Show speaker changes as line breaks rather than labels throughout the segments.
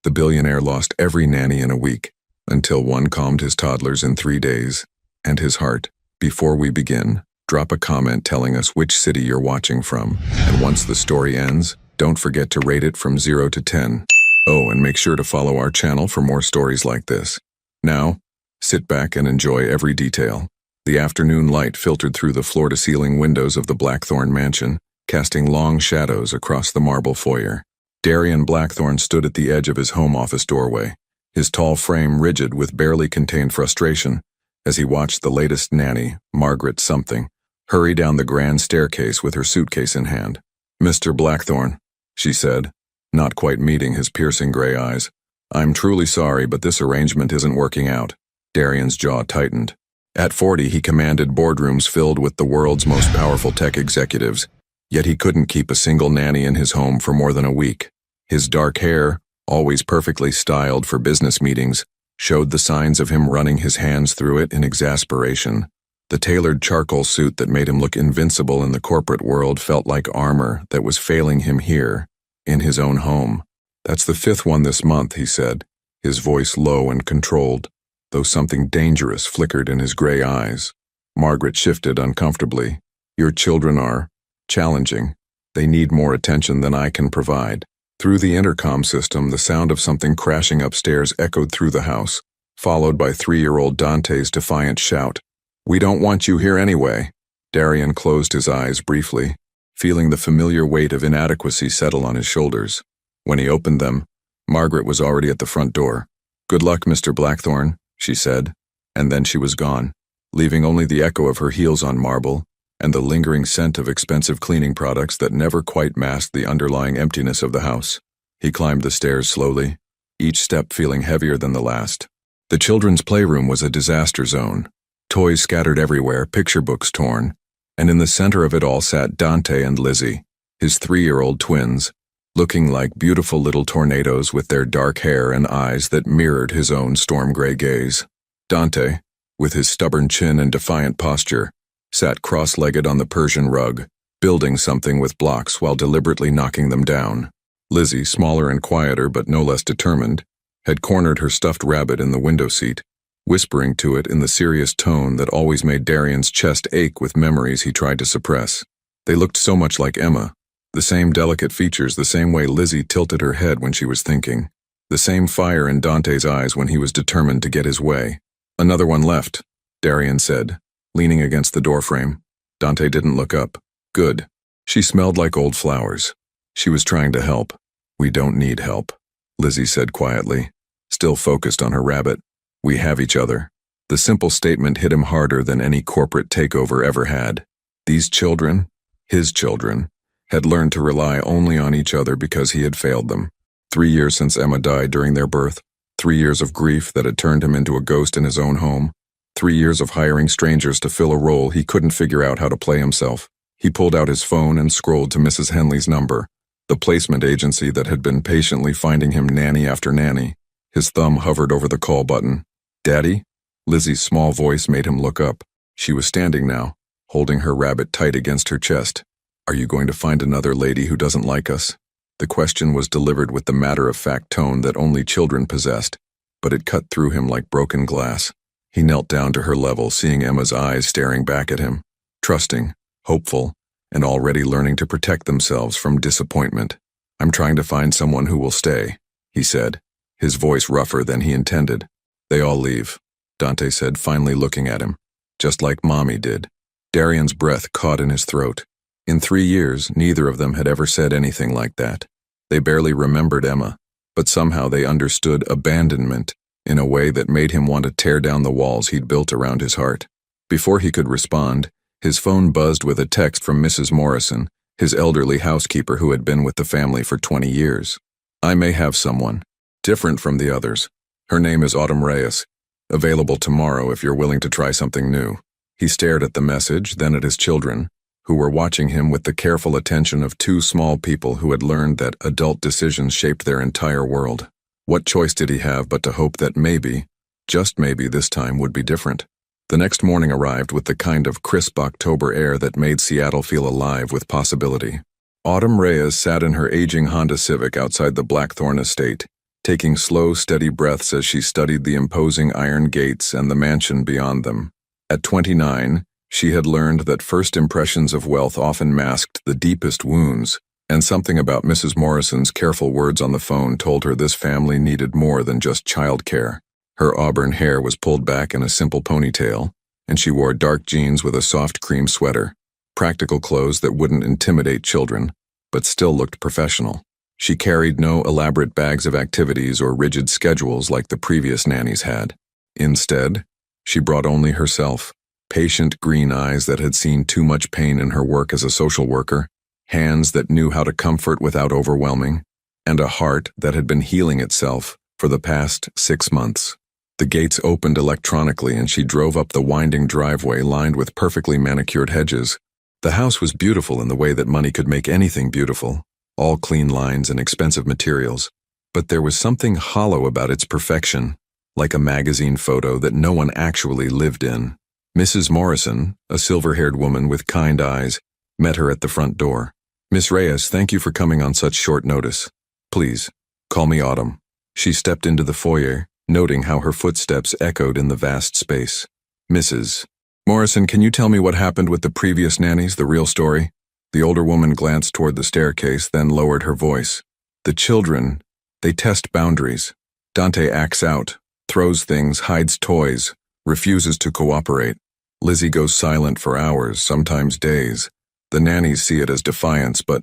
The billionaire lost every nanny in a week, until one calmed his toddlers in 3 days, and his heart. Before we begin, drop a comment telling us which city you're watching from, and once the story ends, don't forget to rate it from 0 to 10. Oh, and make sure to follow our channel for more stories like this. Now, sit back and enjoy every detail. The afternoon light filtered through the floor-to-ceiling windows of the Blackthorn mansion, casting long shadows across the marble foyer. Darian Blackthorn stood at the edge of his home office doorway, his tall frame rigid with barely contained frustration, as he watched the latest nanny, Margaret something, hurry down the grand staircase with her suitcase in hand. "Mr. Blackthorn," she said, not quite meeting his piercing gray eyes. "I'm truly sorry, but this arrangement isn't working out." Darian's jaw tightened. At 40, he commanded boardrooms filled with the world's most powerful tech executives, yet he couldn't keep a single nanny in his home for more than a week. His dark hair, always perfectly styled for business meetings, showed the signs of him running his hands through it in exasperation. The tailored charcoal suit that made him look invincible in the corporate world felt like armor that was failing him here, in his own home. "That's the 5th one this month," he said, his voice low and controlled, though something dangerous flickered in his gray eyes. Margaret shifted uncomfortably. "Your children are challenging. They need more attention than I can provide." Through the intercom system, the sound of something crashing upstairs echoed through the house, followed by 3-year-old Dante's defiant shout. "We don't want you here anyway." Darian closed his eyes briefly, feeling the familiar weight of inadequacy settle on his shoulders. When he opened them, Margaret was already at the front door. "Good luck, Mr. Blackthorn," she said, and then she was gone, leaving only the echo of her heels on marble and the lingering scent of expensive cleaning products that never quite masked the underlying emptiness of the house. He climbed the stairs slowly, each step feeling heavier than the last. The children's playroom was a disaster zone. Toys scattered everywhere, picture books torn, and in the center of it all sat Dante and Lizzie, his 3-year-old twins, looking like beautiful little tornadoes with their dark hair and eyes that mirrored his own storm-gray gaze. Dante, with his stubborn chin and defiant posture, sat cross-legged on the Persian rug, building something with blocks while deliberately knocking them down. Lizzie, smaller and quieter but no less determined, had cornered her stuffed rabbit in the window seat, whispering to it in the serious tone that always made Darian's chest ache with memories he tried to suppress. They looked so much like Emma, the same delicate features, the same way Lizzie tilted her head when she was thinking, the same fire in Dante's eyes when he was determined to get his way. "Another one left," Darian said, leaning against the doorframe. Dante didn't look up. "Good." She smelled like old flowers. She was trying to help. "We don't need help," Lizzie said quietly, still focused on her rabbit. "We have each other." The simple statement hit him harder than any corporate takeover ever had. These children, his children, had learned to rely only on each other because he had failed them. 3 years since Emma died during their birth, 3 years of grief that had turned him into a ghost in his own home, 3 years of hiring strangers to fill a role he couldn't figure out how to play himself. He pulled out his phone and scrolled to Mrs. Henley's number, the placement agency that had been patiently finding him nanny after nanny. His thumb hovered over the call button. "Daddy?" Lizzie's small voice made him look up. She was standing now, holding her rabbit tight against her chest. "Are you going to find another lady who doesn't like us?" The question was delivered with the matter-of-fact tone that only children possessed, but it cut through him like broken glass. He knelt down to her level, seeing Emma's eyes staring back at him, trusting, hopeful, and already learning to protect themselves from disappointment. "I'm trying to find someone who will stay," he said, his voice rougher than he intended. "They all leave," Dante said, finally looking at him, "just like Mommy did." Darian's breath caught in his throat. In 3 years, neither of them had ever said anything like that. They barely remembered Emma, but somehow they understood abandonment in a way that made him want to tear down the walls he'd built around his heart. Before he could respond, his phone buzzed with a text from Mrs. Morrison, his elderly housekeeper who had been with the family for 20 years. "I may have someone, different from the others. Her name is Autumn Reyes. Available tomorrow if you're willing to try something new." He stared at the message, then at his children, who were watching him with the careful attention of 2 small people who had learned that adult decisions shaped their entire world. What choice did he have but to hope that maybe, just maybe this time would be different? The next morning arrived with the kind of crisp October air that made Seattle feel alive with possibility. Autumn Reyes sat in her aging Honda Civic outside the Blackthorn estate, taking slow, steady breaths as she studied the imposing iron gates and the mansion beyond them. At 29, she had learned that first impressions of wealth often masked the deepest wounds, and something about Mrs. Morrison's careful words on the phone told her this family needed more than just childcare. Her auburn hair was pulled back in a simple ponytail, and she wore dark jeans with a soft cream sweater, practical clothes that wouldn't intimidate children, but still looked professional. She carried no elaborate bags of activities or rigid schedules like the previous nannies had. Instead, she brought only herself, patient green eyes that had seen too much pain in her work as a social worker, hands that knew how to comfort without overwhelming, and a heart that had been healing itself for the past 6 months. The gates opened electronically and she drove up the winding driveway lined with perfectly manicured hedges. The house was beautiful in the way that money could make anything beautiful, all clean lines and expensive materials, but there was something hollow about its perfection, like a magazine photo that no one actually lived in. Mrs. Morrison, a silver-haired woman with kind eyes, met her at the front door. "Miss Reyes, thank you for coming on such short notice. Please, call me Autumn." She stepped into the foyer, noting how her footsteps echoed in the vast space. "Mrs. Morrison, can you tell me what happened with the previous nannies, the real story?" The older woman glanced toward the staircase, then lowered her voice. "The children, they test boundaries. Dante acts out, throws things, hides toys, refuses to cooperate. Lizzie goes silent for hours, sometimes days. The nannies see it as defiance, but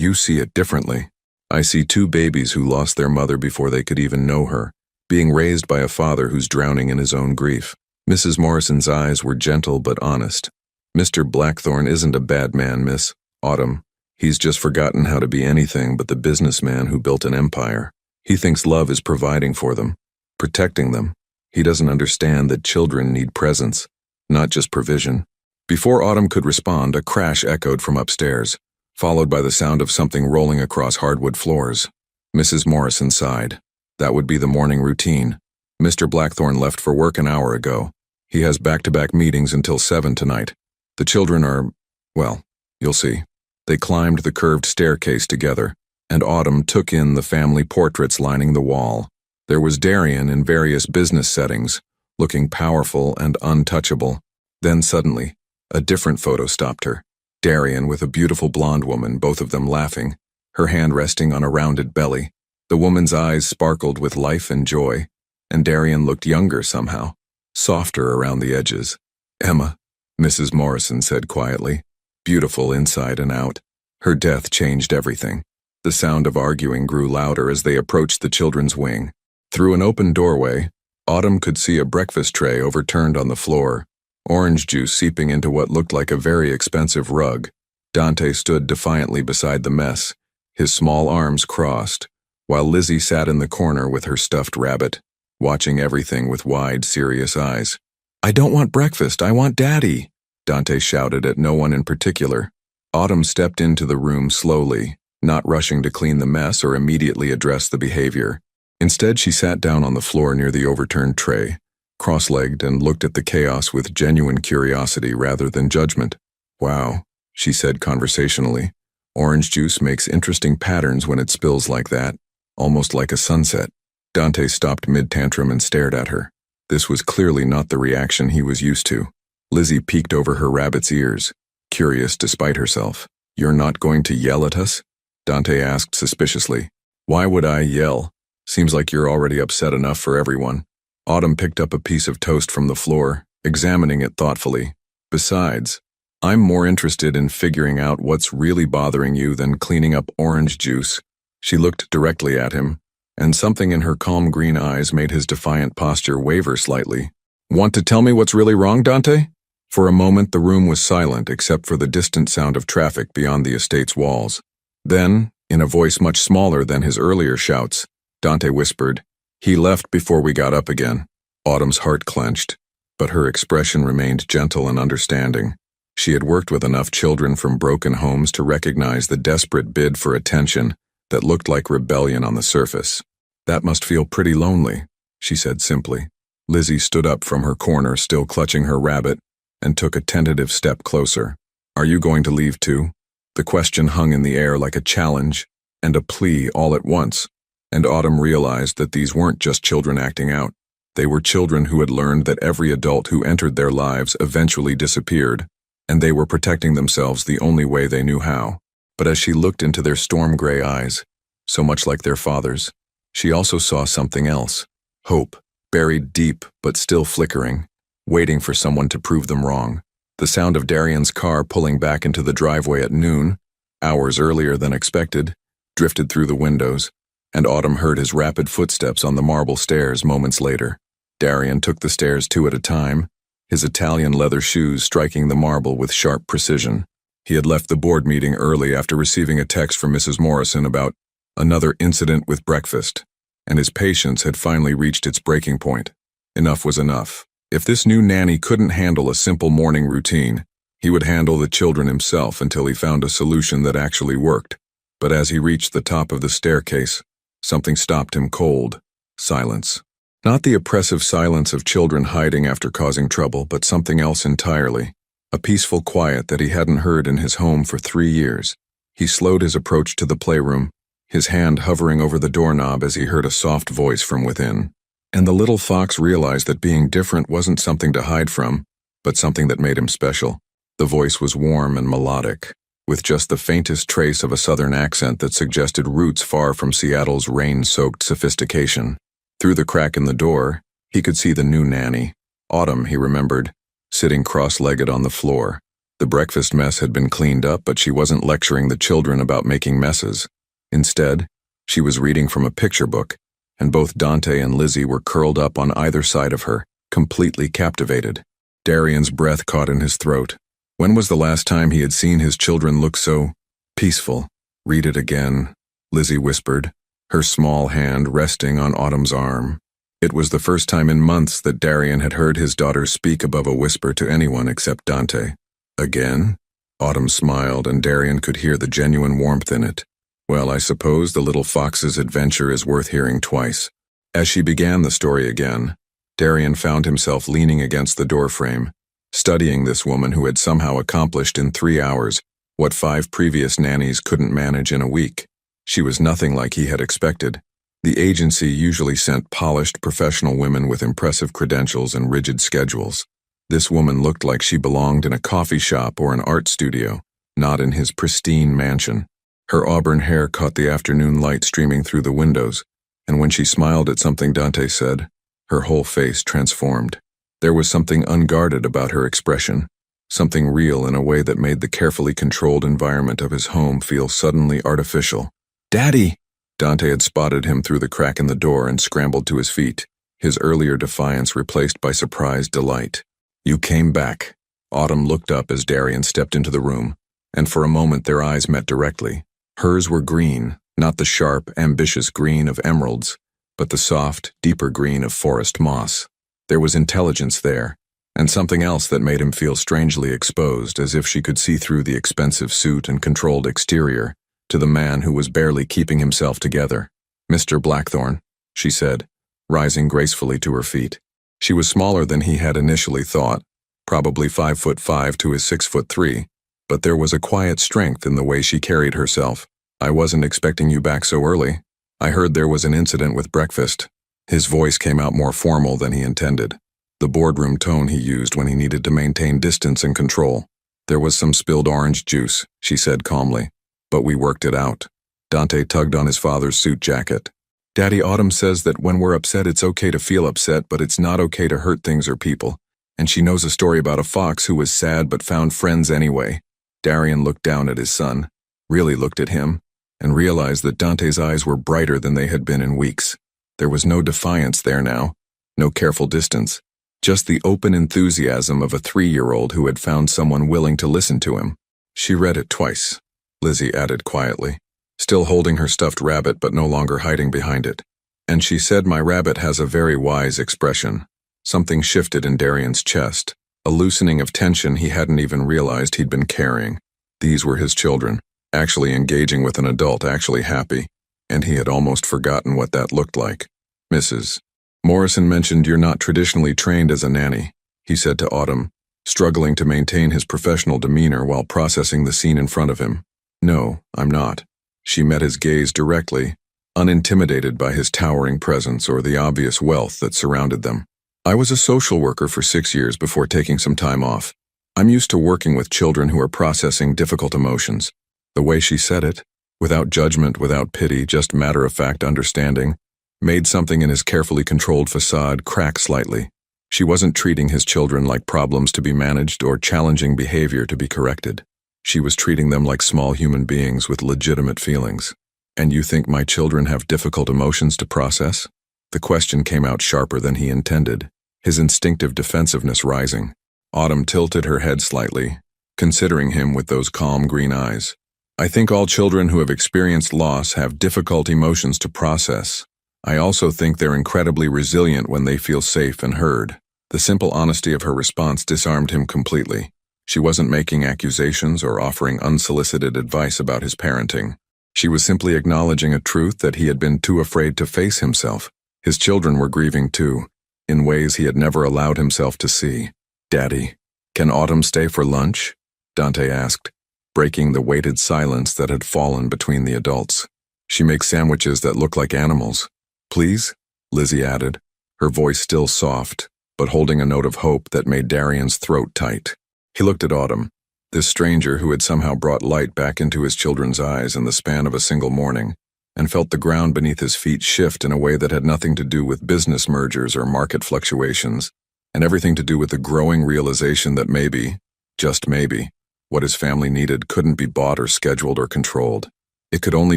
you see it differently. I see 2 babies who lost their mother before they could even know her, being raised by a father who's drowning in his own grief." Mrs. Morrison's eyes were gentle but honest. "Mr. Blackthorne isn't a bad man, Miss Autumn. He's just forgotten how to be anything but the businessman who built an empire. He thinks love is providing for them, protecting them. He doesn't understand that children need presence, not just provision." Before Autumn could respond, a crash echoed from upstairs, followed by the sound of something rolling across hardwood floors. Mrs. Morrison sighed. That would be the morning routine. Mr. Blackthorne left for work an hour ago. He has back-to-back meetings until 7 tonight. The children are, well, you'll see. They climbed the curved staircase together, and Autumn took in the family portraits lining the wall. There was Darian in various business settings, looking powerful and untouchable. Then suddenly, a different photo stopped her. Darian with a beautiful blonde woman, both of them laughing, her hand resting on a rounded belly. The woman's eyes sparkled with life and joy, and Darian looked younger somehow, softer around the edges. "Emma," Mrs. Morrison said quietly, beautiful inside and out. Her death changed everything. The sound of arguing grew louder as they approached the children's wing. Through an open doorway, Autumn could see a breakfast tray overturned on the floor, orange juice seeping into what looked like a very expensive rug. Dante stood defiantly beside the mess, his small arms crossed, while Lizzie sat in the corner with her stuffed rabbit, watching everything with wide, serious eyes. "I don't want breakfast, I want Daddy," Dante shouted at no one in particular. Autumn stepped into the room slowly, not rushing to clean the mess or immediately address the behavior. Instead, she sat down on the floor near the overturned tray, cross-legged, and looked at the chaos with genuine curiosity rather than judgment. "Wow," she said conversationally. "Orange juice makes interesting patterns when it spills like that, almost like a sunset." Dante stopped mid-tantrum and stared at her. This was clearly not the reaction he was used to. Lizzie peeked over her rabbit's ears, curious despite herself. "You're not going to yell at us?" Dante asked suspiciously. "Why would I yell? Seems like you're already upset enough for everyone." Autumn picked up a piece of toast from the floor, examining it thoughtfully. "Besides, I'm more interested in figuring out what's really bothering you than cleaning up orange juice." She looked directly at him, and something in her calm green eyes made his defiant posture waver slightly. "Want to tell me what's really wrong, Dante?" For a moment, the room was silent except for the distant sound of traffic beyond the estate's walls. Then, in a voice much smaller than his earlier shouts, Dante whispered, "He left before we got up again." Autumn's heart clenched, but her expression remained gentle and understanding. She had worked with enough children from broken homes to recognize the desperate bid for attention that looked like rebellion on the surface. "That must feel pretty lonely," she said simply. Lizzie stood up from her corner, still clutching her rabbit, and took a tentative step closer. "Are you going to leave too?" The question hung in the air like a challenge and a plea all at once. And Autumn realized that these weren't just children acting out. They were children who had learned that every adult who entered their lives eventually disappeared, and they were protecting themselves the only way they knew how. But as she looked into their storm-gray eyes, so much like their father's, she also saw something else. Hope, buried deep but still flickering, waiting for someone to prove them wrong. The sound of Darian's car pulling back into the driveway at noon, hours earlier than expected, drifted through the windows, and Autumn heard his rapid footsteps on the marble stairs moments later. Darian took the stairs 2 at a time, his Italian leather shoes striking the marble with sharp precision. He had left the board meeting early after receiving a text from Mrs. Morrison about another incident with breakfast, and his patience had finally reached its breaking point. Enough was enough. If this new nanny couldn't handle a simple morning routine, he would handle the children himself until he found a solution that actually worked. But as he reached the top of the staircase, something stopped him cold. Silence. Not the oppressive silence of children hiding after causing trouble, but something else entirely. A peaceful quiet that he hadn't heard in his home for 3 years. He slowed his approach to the playroom, his hand hovering over the doorknob as he heard a soft voice from within. And the little fox realized that being different wasn't something to hide from, but something that made him special. The voice was warm and melodic, with just the faintest trace of a southern accent that suggested roots far from Seattle's rain-soaked sophistication. Through the crack in the door, he could see the new nanny. Autumn, he remembered, sitting cross-legged on the floor. The breakfast mess had been cleaned up, but she wasn't lecturing the children about making messes. Instead, she was reading from a picture book, and both Dante and Lizzie were curled up on either side of her, completely captivated. Darian's breath caught in his throat. When was the last time he had seen his children look so peaceful? Read it again, Lizzie whispered, her small hand resting on Autumn's arm. It was the first time in months that Darian had heard his daughter speak above a whisper to anyone except Dante. Again? Autumn smiled, and Darian could hear the genuine warmth in it. Well, I suppose the little fox's adventure is worth hearing twice. As she began the story again, Darian found himself leaning against the doorframe, studying this woman who had somehow accomplished in 3 hours what 5 previous nannies couldn't manage in a week. She was nothing like he had expected. The agency usually sent polished professional women with impressive credentials and rigid schedules. This woman looked like she belonged in a coffee shop or an art studio, not in his pristine mansion. Her auburn hair caught the afternoon light streaming through the windows, and when she smiled at something Dante said, her whole face transformed. There was something unguarded about her expression, something real in a way that made the carefully controlled environment of his home feel suddenly artificial. "Daddy!" Dante had spotted him through the crack in the door and scrambled to his feet, his earlier defiance replaced by surprised delight. "You came back." Autumn looked up as Darian stepped into the room, and for a moment their eyes met directly. Hers were green, not the sharp, ambitious green of emeralds, but the soft, deeper green of forest moss. There was intelligence there, and something else that made him feel strangely exposed, as if she could see through the expensive suit and controlled exterior to the man who was barely keeping himself together. "Mr. Blackthorne," she said, rising gracefully to her feet. She was smaller than he had initially thought, probably 5'5" to his 6'3", but there was a quiet strength in the way she carried herself. "I wasn't expecting you back so early. I heard there was an incident with breakfast." His voice came out more formal than he intended, the boardroom tone he used when he needed to maintain distance and control. "There was some spilled orange juice," she said calmly, "but we worked it out." Dante tugged on his father's suit jacket. "Daddy, Autumn says that when we're upset it's okay to feel upset, but it's not okay to hurt things or people. And she knows a story about a fox who was sad but found friends anyway." Darian looked down at his son, really looked at him, and realized that Dante's eyes were brighter than they had been in weeks. There was no defiance there now, no careful distance, just the open enthusiasm of a 3-year-old who had found someone willing to listen to him. "She read it twice," Lizzie added quietly, still holding her stuffed rabbit but no longer hiding behind it. "And she said my rabbit has a very wise expression." Something shifted in Darian's chest, a loosening of tension he hadn't even realized he'd been carrying. These were his children, actually engaging with an adult, actually happy, and he had almost forgotten what that looked like. "Mrs. Morrison mentioned you're not traditionally trained as a nanny," he said to Autumn, struggling to maintain his professional demeanor while processing the scene in front of him. "No, I'm not." She met his gaze directly, unintimidated by his towering presence or the obvious wealth that surrounded them. I was a social worker for 6 years before taking some time off. I'm used to working with children who are processing difficult emotions. The way she said it, without judgment, without pity, just matter-of-fact understanding, made something in his carefully controlled facade crack slightly. She wasn't treating his children like problems to be managed or challenging behavior to be corrected. She was treating them like small human beings with legitimate feelings. "And you think my children have difficult emotions to process?" The question came out sharper than he intended, his instinctive defensiveness rising. Autumn tilted her head slightly, considering him with those calm green eyes. "I think all children who have experienced loss have difficult emotions to process. I also think they're incredibly resilient when they feel safe and heard." The simple honesty of her response disarmed him completely. She wasn't making accusations or offering unsolicited advice about his parenting. She was simply acknowledging a truth that he had been too afraid to face himself. His children were grieving too, in ways he had never allowed himself to see. "Daddy, can Autumn stay for lunch?" Dante asked, breaking the weighted silence that had fallen between the adults. "She makes sandwiches that look like animals." "Please?" Lizzie added, her voice still soft, but holding a note of hope that made Darian's throat tight. He looked at Autumn, this stranger who had somehow brought light back into his children's eyes in the span of a single morning, and felt the ground beneath his feet shift in a way that had nothing to do with business mergers or market fluctuations, and everything to do with the growing realization that maybe, just maybe, what his family needed couldn't be bought or scheduled or controlled. It could only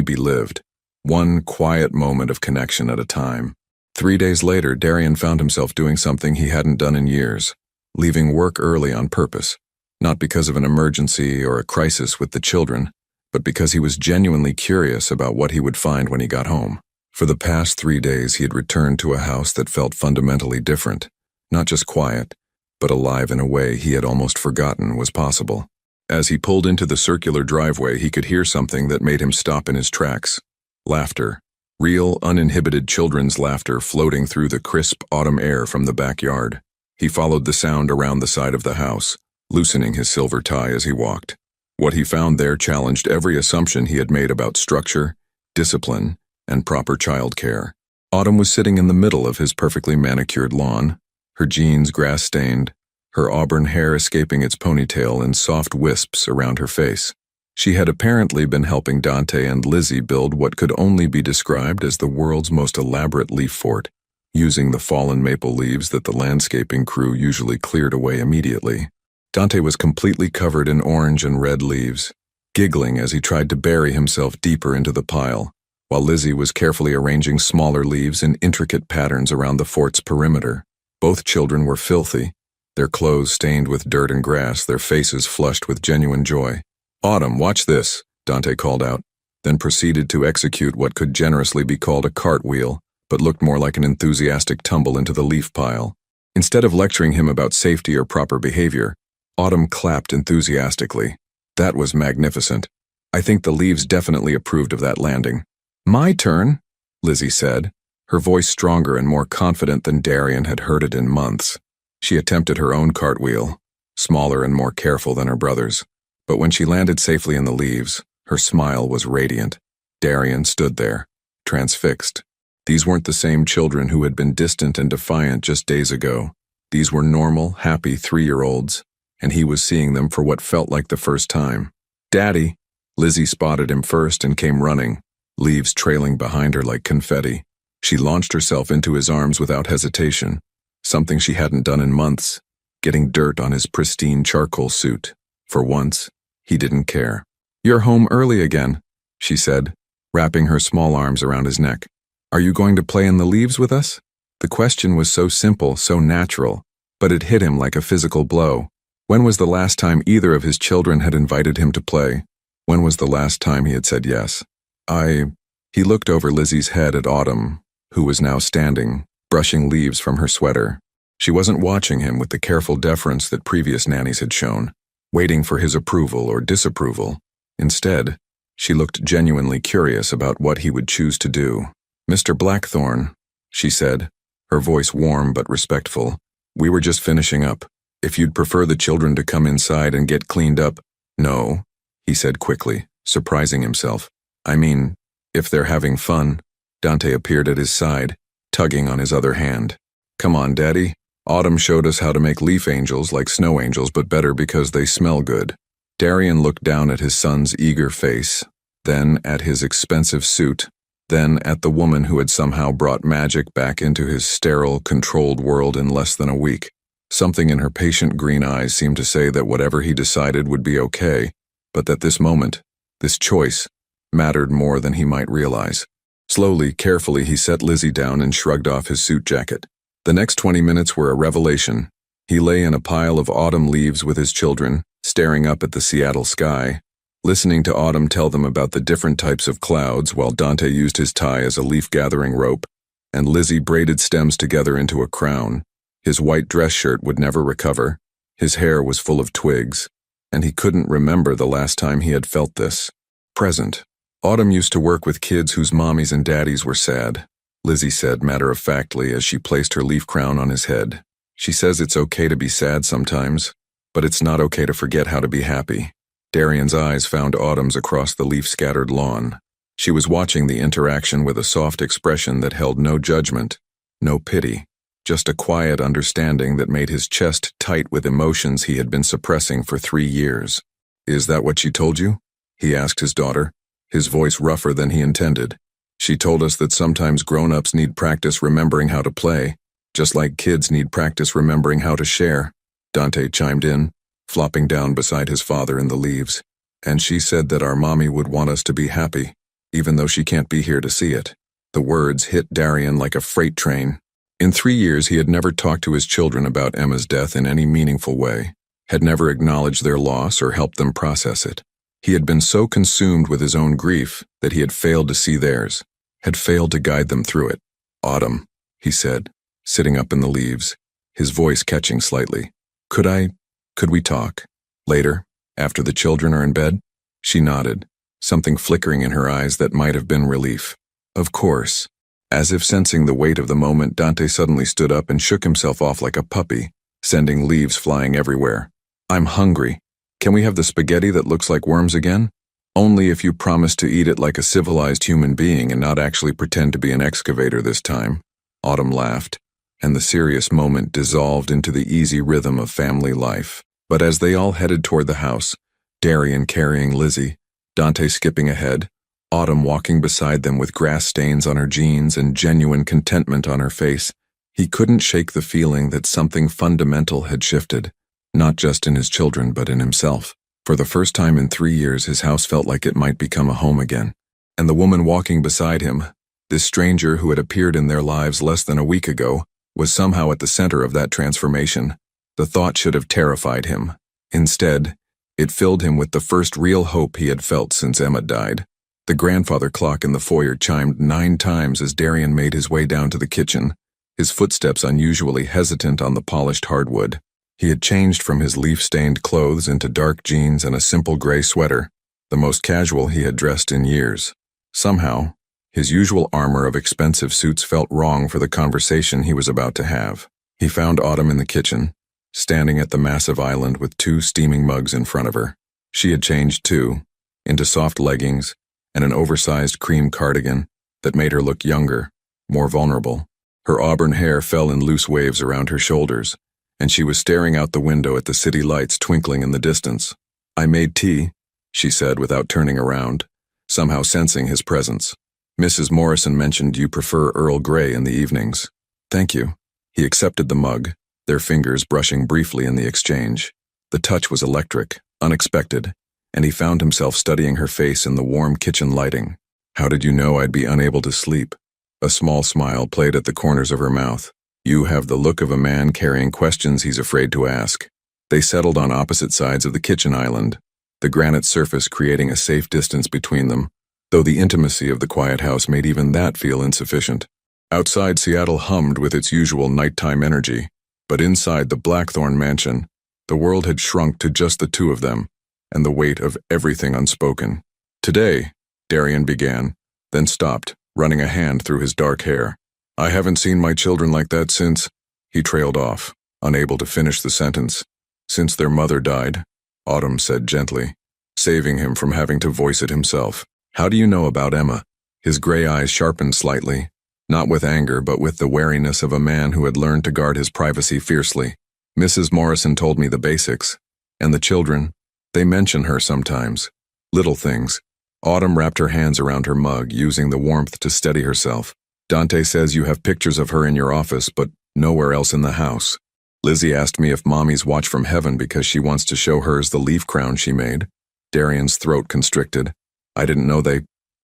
be lived, one quiet moment of connection at a time. 3 days later, Darian found himself doing something he hadn't done in years, leaving work early on purpose, not because of an emergency or a crisis with the children, but because he was genuinely curious about what he would find when he got home. For the past 3 days, he had returned to a house that felt fundamentally different, not just quiet, but alive in a way he had almost forgotten was possible. As he pulled into the circular driveway, he could hear something that made him stop in his tracks. Laughter. Real, uninhibited children's laughter floating through the crisp autumn air from the backyard. He followed the sound around the side of the house, loosening his silver tie as he walked. What he found there challenged every assumption he had made about structure, discipline, and proper childcare. Autumn was sitting in the middle of his perfectly manicured lawn, her jeans grass-stained, her auburn hair escaping its ponytail in soft wisps around her face. She had apparently been helping Dante and Lizzie build what could only be described as the world's most elaborate leaf fort, using the fallen maple leaves that the landscaping crew usually cleared away immediately. Dante was completely covered in orange and red leaves, giggling as he tried to bury himself deeper into the pile, while Lizzie was carefully arranging smaller leaves in intricate patterns around the fort's perimeter. Both children were filthy, their clothes stained with dirt and grass, their faces flushed with genuine joy. "Autumn, watch this," Dante called out, then proceeded to execute what could generously be called a cartwheel, but looked more like an enthusiastic tumble into the leaf pile. Instead of lecturing him about safety or proper behavior, Autumn clapped enthusiastically. "That was magnificent. I think the leaves definitely approved of that landing." "My turn," Lizzie said, her voice stronger and more confident than Darian had heard it in months. She attempted her own cartwheel, smaller and more careful than her brother's. But when she landed safely in the leaves, her smile was radiant. Darian stood there, transfixed. These weren't the same children who had been distant and defiant just days ago. These were normal, happy 3-year-olds, and he was seeing them for what felt like the first time. "Daddy!" Lizzie spotted him first and came running, leaves trailing behind her like confetti. She launched herself into his arms without hesitation, something she hadn't done in months, getting dirt on his pristine charcoal suit. For once, he didn't care. "You're home early again," she said, wrapping her small arms around his neck. "Are you going to play in the leaves with us?" The question was so simple, so natural, but it hit him like a physical blow. When was the last time either of his children had invited him to play? When was the last time he had said yes? He looked over Lizzie's head at Autumn, who was now standing, brushing leaves from her sweater. She wasn't watching him with the careful deference that previous nannies had shown, waiting for his approval or disapproval. Instead, she looked genuinely curious about what he would choose to do. "Mr. Blackthorne," she said, her voice warm but respectful, "we were just finishing up. If you'd prefer the children to come inside and get cleaned up—" "No," he said quickly, surprising himself. "I mean, if they're having fun." Dante appeared at his side, tugging on his other hand. Come on, Daddy. Autumn showed us how to make leaf angels like snow angels, but better because they smell good. Darian looked down at his son's eager face, then at his expensive suit, then at the woman who had somehow brought magic back into his sterile, controlled world in less than a week. Something in her patient green eyes seemed to say that whatever he decided would be okay, but that this moment, this choice, mattered more than he might realize. Slowly, carefully, he set Lizzie down and shrugged off his suit jacket. The next 20 minutes were a revelation. He lay in a pile of autumn leaves with his children, staring up at the Seattle sky, listening to Autumn tell them about the different types of clouds while Dante used his tie as a leaf-gathering rope, and Lizzie braided stems together into a crown. His white dress shirt would never recover. His hair was full of twigs, and he couldn't remember the last time he had felt this. Present. Autumn used to work with kids whose mommies and daddies were sad, Lizzie said matter-of-factly as she placed her leaf crown on his head. She says it's okay to be sad sometimes, but it's not okay to forget how to be happy. Darian's eyes found Autumn's across the leaf-scattered lawn. She was watching the interaction with a soft expression that held no judgment, no pity, just a quiet understanding that made his chest tight with emotions he had been suppressing for 3 years. Is that what she told you? He asked his daughter, his voice rougher than he intended. She told us that sometimes grown-ups need practice remembering how to play, just like kids need practice remembering how to share. Dante chimed in, flopping down beside his father in the leaves. And she said that our mommy would want us to be happy, even though she can't be here to see it. The words hit Darian like a freight train. In 3 years, he had never talked to his children about Emma's death in any meaningful way, had never acknowledged their loss or helped them process it. He had been so consumed with his own grief that he had failed to see theirs, had failed to guide them through it. Autumn, he said, sitting up in the leaves, his voice catching slightly. Could we talk? Later, after the children are in bed? She nodded, something flickering in her eyes that might have been relief. Of course. As if sensing the weight of the moment, Dante suddenly stood up and shook himself off like a puppy, sending leaves flying everywhere. I'm hungry. Can we have the spaghetti that looks like worms again? Only if you promise to eat it like a civilized human being and not actually pretend to be an excavator this time. Autumn laughed, and the serious moment dissolved into the easy rhythm of family life. But as they all headed toward the house, Darian carrying Lizzie, Dante skipping ahead, Autumn walking beside them with grass stains on her jeans and genuine contentment on her face, he couldn't shake the feeling that something fundamental had shifted, not just in his children but in himself. For the first time in 3 years, his house felt like it might become a home again. And the woman walking beside him, this stranger who had appeared in their lives less than a week ago, was somehow at the center of that transformation. The thought should have terrified him. Instead, it filled him with the first real hope he had felt since Emma died. The grandfather clock in the foyer chimed 9 times as Darian made his way down to the kitchen, his footsteps unusually hesitant on the polished hardwood. He had changed from his leaf-stained clothes into dark jeans and a simple gray sweater, the most casual he had dressed in years. Somehow, his usual armor of expensive suits felt wrong for the conversation he was about to have. He found Autumn in the kitchen, standing at the massive island with 2 steaming mugs in front of her. She had changed too, into soft leggings and an oversized cream cardigan that made her look younger, more vulnerable. Her auburn hair fell in loose waves around her shoulders, and she was staring out the window at the city lights twinkling in the distance. I made tea, she said without turning around, somehow sensing his presence. Mrs. Morrison mentioned you prefer Earl Grey in the evenings. Thank you. He accepted the mug, their fingers brushing briefly in the exchange. The touch was electric, unexpected, and he found himself studying her face in the warm kitchen lighting. How did you know I'd be unable to sleep? A small smile played at the corners of her mouth. You have the look of a man carrying questions he's afraid to ask. They settled on opposite sides of the kitchen island, the granite surface creating a safe distance between them, though the intimacy of the quiet house made even that feel insufficient. Outside, Seattle hummed with its usual nighttime energy, but inside the Blackthorn mansion, the world had shrunk to just the 2 of them, and the weight of everything unspoken. Today, Darian began, then stopped, running a hand through his dark hair. I haven't seen my children like that since, he trailed off, unable to finish the sentence. Since their mother died, Autumn said gently, saving him from having to voice it himself. How do you know about Emma? His gray eyes sharpened slightly, not with anger but with the wariness of a man who had learned to guard his privacy fiercely. Mrs. Morrison told me the basics. And the children, they mention her sometimes. Little things. Autumn wrapped her hands around her mug, using the warmth to steady herself. Dante says you have pictures of her in your office, but nowhere else in the house. Lizzie asked me if Mommy's watch from heaven because she wants to show hers the leaf crown she made. Darian's throat constricted. I didn't know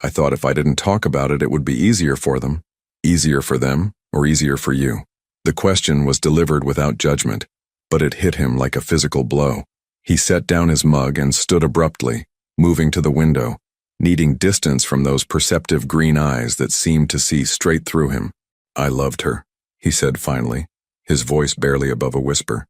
I thought if I didn't talk about it, it would be easier for them. Easier for them, or easier for you? The question was delivered without judgment, but it hit him like a physical blow. He set down his mug and stood abruptly, moving to the window, needing distance from those perceptive green eyes that seemed to see straight through him. I loved her, he said finally, his voice barely above a whisper.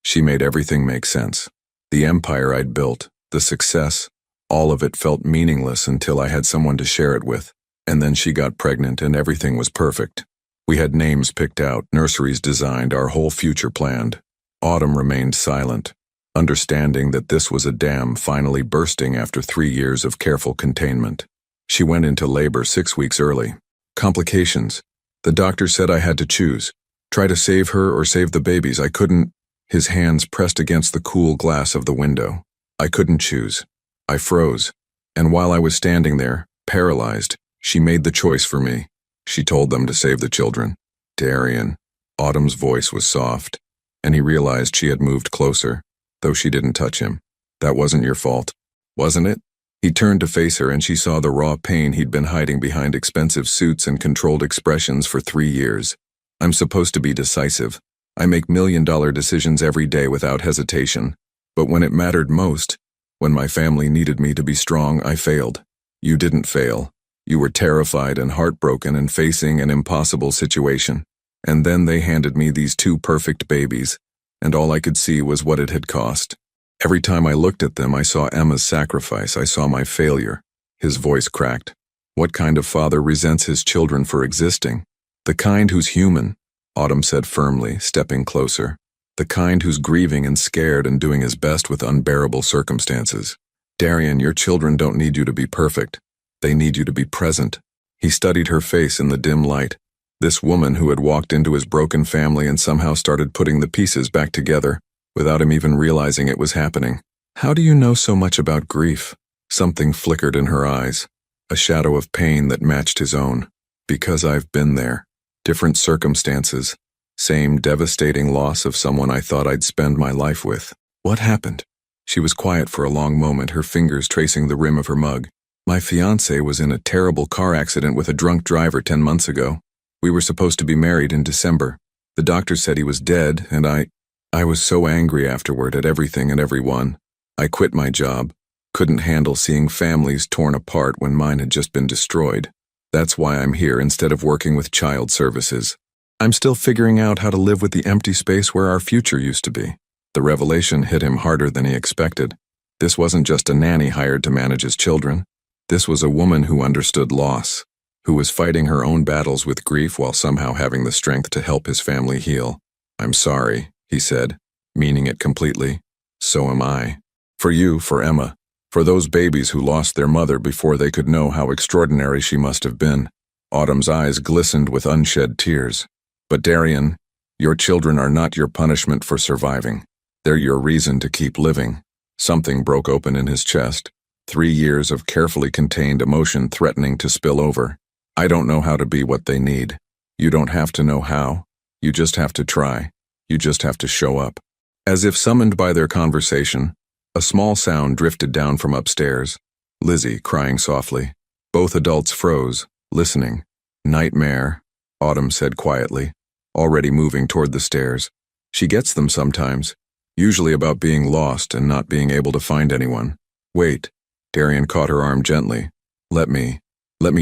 She made everything make sense. The empire I'd built, the success, all of it felt meaningless until I had someone to share it with. And then she got pregnant and everything was perfect. We had names picked out, nurseries designed, our whole future planned. Autumn remained silent, understanding that this was a dam finally bursting after 3 years of careful containment. She went into labor 6 weeks early. Complications. The doctor said I had to choose. Try to save her or save the babies. I couldn't. His hands pressed against the cool glass of the window. I couldn't choose. I froze. And while I was standing there, paralyzed, she made the choice for me. She told them to save the children. Darian. Autumn's voice was soft, and he realized she had moved closer, though she didn't touch him. That wasn't your fault, wasn't it? He turned to face her and she saw the raw pain he'd been hiding behind expensive suits and controlled expressions for 3 years. I'm supposed to be decisive. I make million-dollar decisions every day without hesitation. But when it mattered most, when my family needed me to be strong, I failed. You didn't fail. You were terrified and heartbroken and facing an impossible situation. And then they handed me these 2 perfect babies, and all I could see was what it had cost. Every time I looked at them, I saw Emma's sacrifice. I saw my failure. His voice cracked. What kind of father resents his children for existing? The kind who's human, Autumn said firmly, stepping closer. The kind who's grieving and scared and doing his best with unbearable circumstances. Darian, your children don't need you to be perfect. They need you to be present. He studied her face in the dim light. This woman who had walked into his broken family and somehow started putting the pieces back together, without him even realizing it was happening. How do you know so much about grief? Something flickered in her eyes, a shadow of pain that matched his own. Because I've been there. Different circumstances. Same devastating loss of someone I thought I'd spend my life with. What happened? She was quiet for a long moment, her fingers tracing the rim of her mug. My fiancé was in a terrible car accident with a drunk driver 10 months ago. We were supposed to be married in December. The doctor said he was dead, and I was so angry afterward at everything and everyone. I quit my job. Couldn't handle seeing families torn apart when mine had just been destroyed. That's why I'm here instead of working with child services. I'm still figuring out how to live with the empty space where our future used to be. The revelation hit him harder than he expected. This wasn't just a nanny hired to manage his children. This was a woman who understood loss, who was fighting her own battles with grief while somehow having the strength to help his family heal. I'm sorry, he said, meaning it completely. So am I. For you, for Emma, for those babies who lost their mother before they could know how extraordinary she must have been. Autumn's eyes glistened with unshed tears. But Darian, your children are not your punishment for surviving. They're your reason to keep living. Something broke open in his chest. 3 years of carefully contained emotion threatening to spill over. I don't know how to be what they need. You don't have to know how. You just have to try. You just have to show up. As if summoned by their conversation, a small sound drifted down from upstairs. Lizzie crying softly. Both adults froze, listening. Nightmare, Autumn said quietly, already moving toward the stairs. She gets them sometimes, usually about being lost and not being able to find anyone. Wait, Darian caught her arm gently. Let me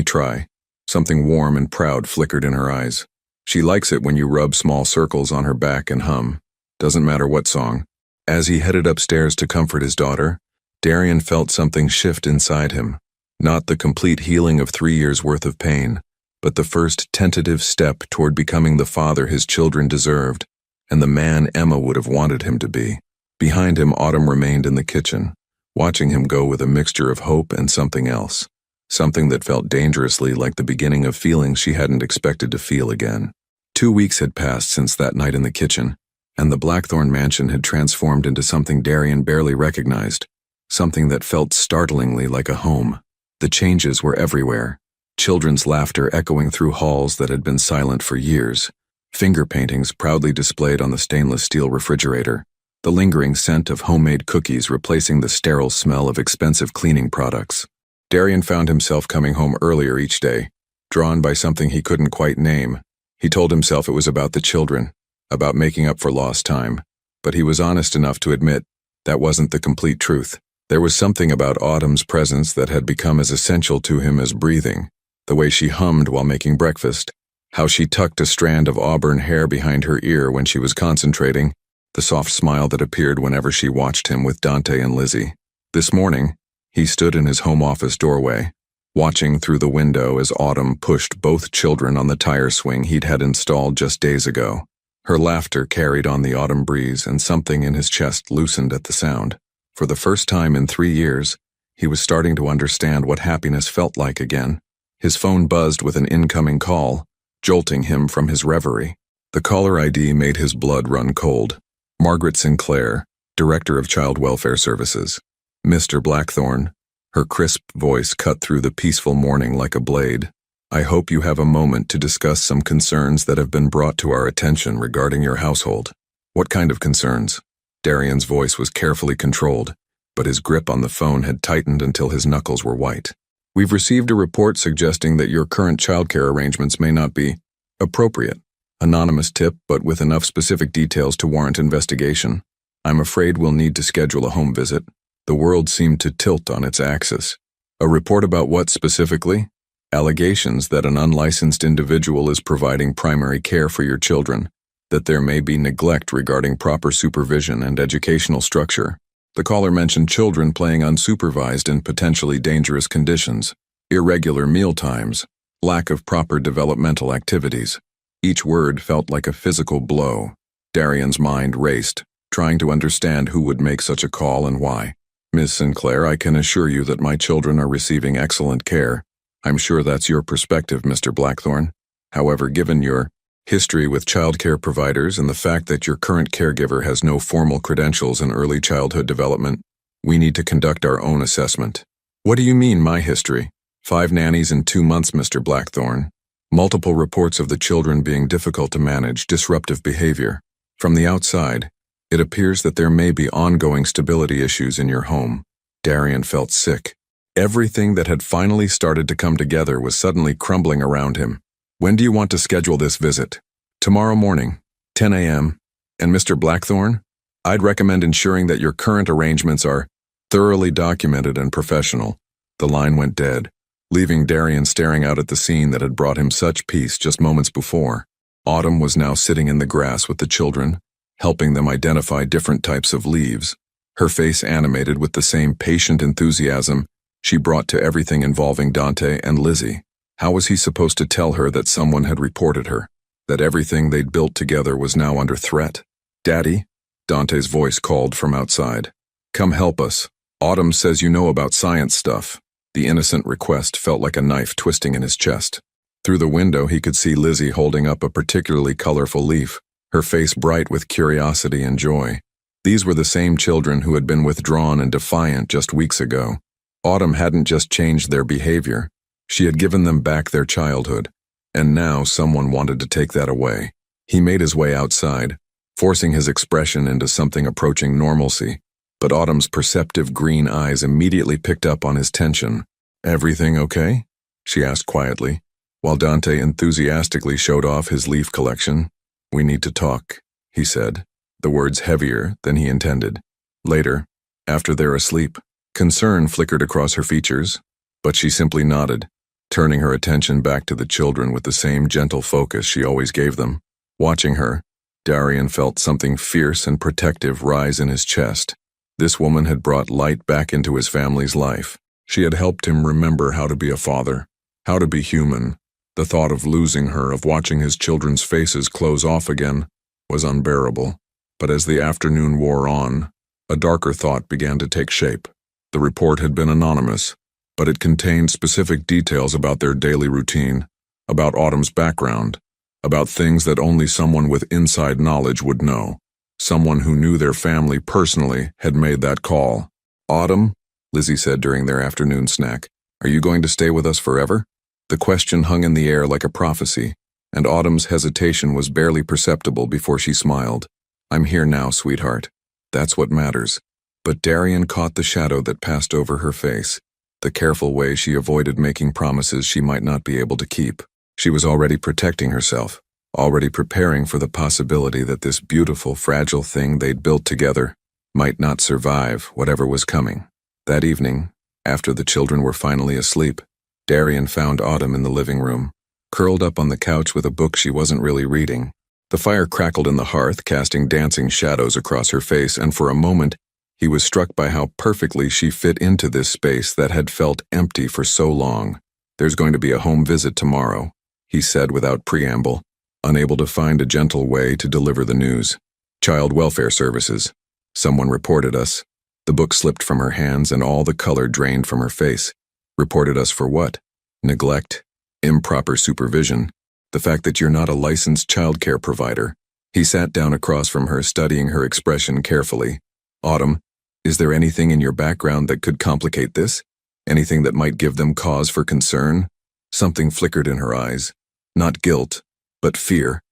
try. Something warm and proud flickered in her eyes. She likes it when you rub small circles on her back and hum. Doesn't matter what song. As he headed upstairs to comfort his daughter, Darian felt something shift inside him. Not the complete healing of 3 years' worth of pain, but the first tentative step toward becoming the father his children deserved, and the man Emma would have wanted him to be. Behind him, Autumn remained in the kitchen, watching him go with a mixture of hope and something else. something that felt dangerously like the beginning of feelings she hadn't expected to feel again. 2 weeks had passed since that night in the kitchen, and the Blackthorn mansion had transformed into something Darian barely recognized, something that felt startlingly like a home. The changes were everywhere, children's laughter echoing through halls that had been silent for years, finger paintings proudly displayed on the stainless steel refrigerator, the lingering scent of homemade cookies replacing the sterile smell of expensive cleaning products. Darian found himself coming home earlier each day, drawn by something he couldn't quite name. He told himself it was about the children, about making up for lost time, but he was honest enough to admit that wasn't the complete truth. There was something about Autumn's presence that had become as essential to him as breathing, the way she hummed while making breakfast, how she tucked a strand of auburn hair behind her ear when she was concentrating, the soft smile that appeared whenever she watched him with Dante and Lizzie. This morning, he stood in his home office doorway, watching through the window as Autumn pushed both children on the tire swing he'd had installed just days ago. Her laughter carried on the autumn breeze, and something in his chest loosened at the sound. For the first time in 3 years, he was starting to understand what happiness felt like again. His phone buzzed with an incoming call, jolting him from his reverie. The caller ID made his blood run cold. Margaret Sinclair, Director of Child Welfare Services. Mr. Blackthorn. Her crisp voice cut through the peaceful morning like a blade. I hope you have a moment to discuss some concerns that have been brought to our attention regarding your household. What kind of concerns? Darian's voice was carefully controlled, but his grip on the phone had tightened until his knuckles were white. We've received a report suggesting that your current childcare arrangements may not be appropriate. Anonymous tip, but with enough specific details to warrant investigation. I'm afraid we'll need to schedule a home visit. The world seemed to tilt on its axis. A report about what specifically? Allegations that an unlicensed individual is providing primary care for your children, that there may be neglect regarding proper supervision and educational structure. The caller mentioned children playing unsupervised in potentially dangerous conditions, irregular meal times, lack of proper developmental activities. Each word felt like a physical blow. Darian's mind raced, trying to understand who would make such a call and why. Ms. Sinclair, I can assure you that my children are receiving excellent care. I'm sure that's your perspective, Mr. Blackthorn. However, given your history with childcare providers and the fact that your current caregiver has no formal credentials in early childhood development, we need to conduct our own assessment. What do you mean, my history? 5 nannies in 2 months, Mr. Blackthorn. Multiple reports of the children being difficult to manage, disruptive behavior. From the outside, it appears that there may be ongoing stability issues in your home. Darian felt sick. Everything that had finally started to come together was suddenly crumbling around him. When do you want to schedule this visit? Tomorrow morning, 10 a.m. And Mr. Blackthorn, I'd recommend ensuring that your current arrangements are thoroughly documented and professional. The line went dead, leaving Darian staring out at the scene that had brought him such peace just moments before. Autumn was now sitting in the grass with the children, helping them identify different types of leaves, her face animated with the same patient enthusiasm she brought to everything involving Dante and Lizzie. How was he supposed to tell her that someone had reported her, that everything they'd built together was now under threat? Daddy? Dante's voice called from outside. Come help us. Autumn says you know about science stuff. The innocent request felt like a knife twisting in his chest. Through the window he could see Lizzie holding up a particularly colorful leaf, her face bright with curiosity and joy. These were the same children who had been withdrawn and defiant just weeks ago. Autumn hadn't just changed their behavior. She had given them back their childhood, and now someone wanted to take that away. He made his way outside, forcing his expression into something approaching normalcy, but Autumn's perceptive green eyes immediately picked up on his tension. Everything okay? She asked quietly, while Dante enthusiastically showed off his leaf collection. We need to talk, he said, the words heavier than he intended. Later, after they're asleep. Concern flickered across her features, but she simply nodded, turning her attention back to the children with the same gentle focus she always gave them. Watching her, Darian felt something fierce and protective rise in his chest. This woman had brought light back into his family's life. She had helped him remember how to be a father, how to be human. The thought of losing her, of watching his children's faces close off again, was unbearable. But as the afternoon wore on, a darker thought began to take shape. The report had been anonymous, but it contained specific details about their daily routine, about Autumn's background, about things that only someone with inside knowledge would know. Someone who knew their family personally had made that call. "Autumn," Lizzie said during their afternoon snack, "are you going to stay with us forever?" The question hung in the air like a prophecy, and Autumn's hesitation was barely perceptible before she smiled. "I'm here now, sweetheart. That's what matters." But Darian caught the shadow that passed over her face, the careful way she avoided making promises she might not be able to keep. She was already protecting herself, already preparing for the possibility that this beautiful, fragile thing they'd built together might not survive whatever was coming. That evening, after the children were finally asleep, Darian found Autumn in the living room, curled up on the couch with a book she wasn't really reading. The fire crackled in the hearth, casting dancing shadows across her face, and for a moment, he was struck by how perfectly she fit into this space that had felt empty for so long. "There's going to be a home visit tomorrow," he said without preamble, unable to find a gentle way to deliver the news. "Child Welfare Services. Someone reported us." The book slipped from her hands and all the color drained from her face. "Reported us for what? Neglect? Improper supervision? The fact that you're not a licensed childcare provider." He sat down across from her, studying her expression carefully. "Autumn, is there anything in your background that could complicate this? Anything that might give them cause for concern?" Something flickered in her eyes. Not guilt, but fear.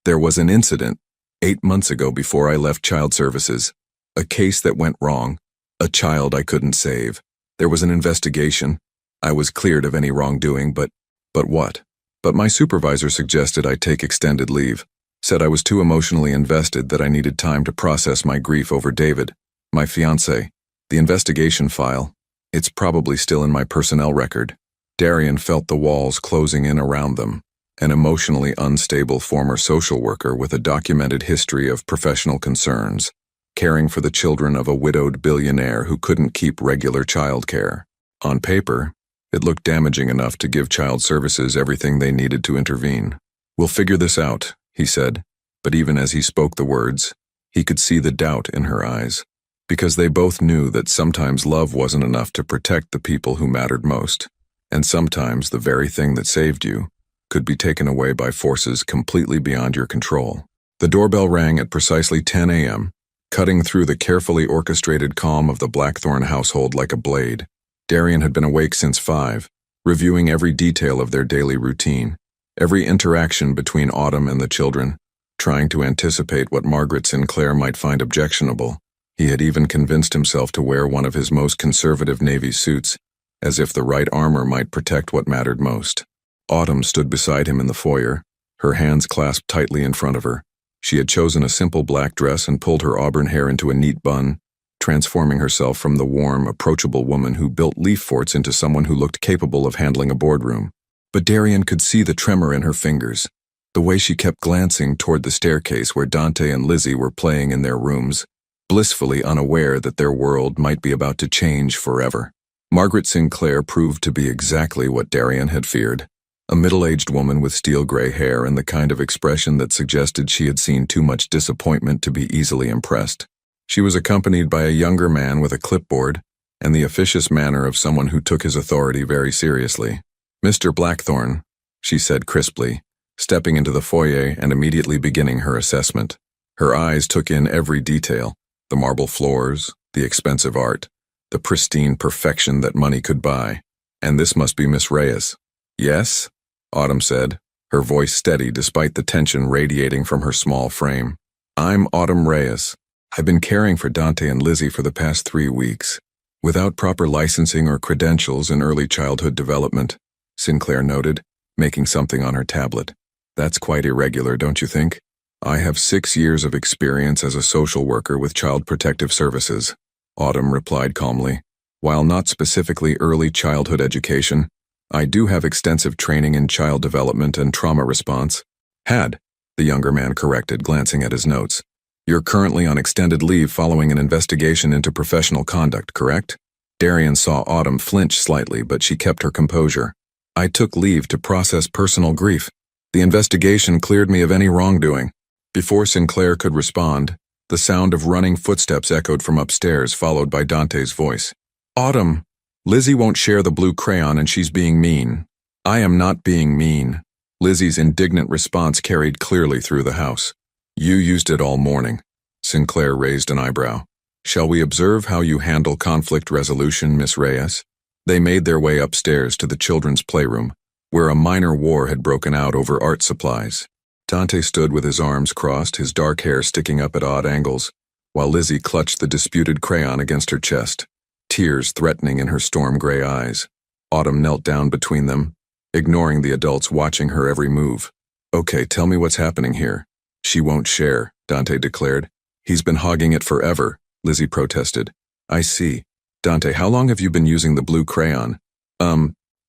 There was an incident 8 months ago before I left Child Services. A case that went wrong. A child I couldn't save. There was an investigation. I was cleared of any wrongdoing, but what? But my supervisor suggested I take extended leave. Said I was too emotionally invested, that I needed time to process my grief over David, my fiancé. The investigation file. It's probably still in my personnel record. Darian felt the walls closing in around them. An emotionally unstable former social worker with a documented history of professional concerns, caring for the children of a widowed billionaire who couldn't keep regular childcare. On paper, it looked damaging enough to give Child Services everything they needed to intervene. "We'll figure this out," he said, but even as he spoke the words, he could see the doubt in her eyes, because they both knew that sometimes love wasn't enough to protect the people who mattered most, and sometimes the very thing that saved you could be taken away by forces completely beyond your control. The doorbell rang at precisely 10 a.m., cutting through the carefully orchestrated calm of the Blackthorn household like a blade. Darian had been awake since 5, reviewing every detail of their daily routine, every interaction between Autumn and the children, trying to anticipate what Margaret Sinclair might find objectionable. He had even convinced himself to wear one of his most conservative navy suits, as if the right armor might protect what mattered most. Autumn stood beside him in the foyer, her hands clasped tightly in front of her. She had chosen a simple black dress and pulled her auburn hair into a neat bun, transforming herself from the warm, approachable woman who built leaf forts into someone who looked capable of handling a boardroom. But Darian could see the tremor in her fingers, the way she kept glancing toward the staircase where Dante and Lizzie were playing in their rooms, blissfully unaware that their world might be about to change forever. Margaret Sinclair proved to be exactly what Darian had feared. A middle-aged woman with steel-gray hair and the kind of expression that suggested she had seen too much disappointment to be easily impressed. She was accompanied by a younger man with a clipboard and the officious manner of someone who took his authority very seriously. "Mr. Blackthorn," she said crisply, stepping into the foyer and immediately beginning her assessment. Her eyes took in every detail, the marble floors, the expensive art, the pristine perfection that money could buy. "And this must be Miss Reyes." "Yes?" Autumn said, her voice steady despite the tension radiating from her small frame. "I'm Autumn Reyes. I've been caring for Dante and Lizzie for the past 3 weeks. Without proper licensing or credentials in early childhood development," Sinclair noted, making something on her tablet. "That's quite irregular, don't you think? I have 6 years of experience as a social worker with Child Protective Services," Autumn replied calmly. "While not specifically early childhood education, I do have extensive training in child development and trauma response." "Had," the younger man corrected, glancing at his notes. "You're currently on extended leave following an investigation into professional conduct, correct?" Darian saw Autumn flinch slightly, but she kept her composure. "I took leave to process personal grief. The investigation cleared me of any wrongdoing." Before Sinclair could respond, the sound of running footsteps echoed from upstairs, followed by Dante's voice. "Autumn!" Lizzie won't share the blue crayon and she's being mean. I am not being mean. Lizzie's indignant response carried clearly through the house. You used it all morning. Sinclair raised an eyebrow. Shall we observe how you handle conflict resolution, Miss Reyes? They made their way upstairs to the children's playroom, where a minor war had broken out over art supplies. Dante stood with his arms crossed, his dark hair sticking up at odd angles, while Lizzie clutched the disputed crayon against her chest, tears threatening in her storm-gray eyes. Autumn knelt down between them, ignoring the adults watching her every move. Okay, tell me what's happening here. She won't share, Dante declared. He's been hogging it forever, Lizzie protested. I see. Dante, how long have you been using the blue crayon?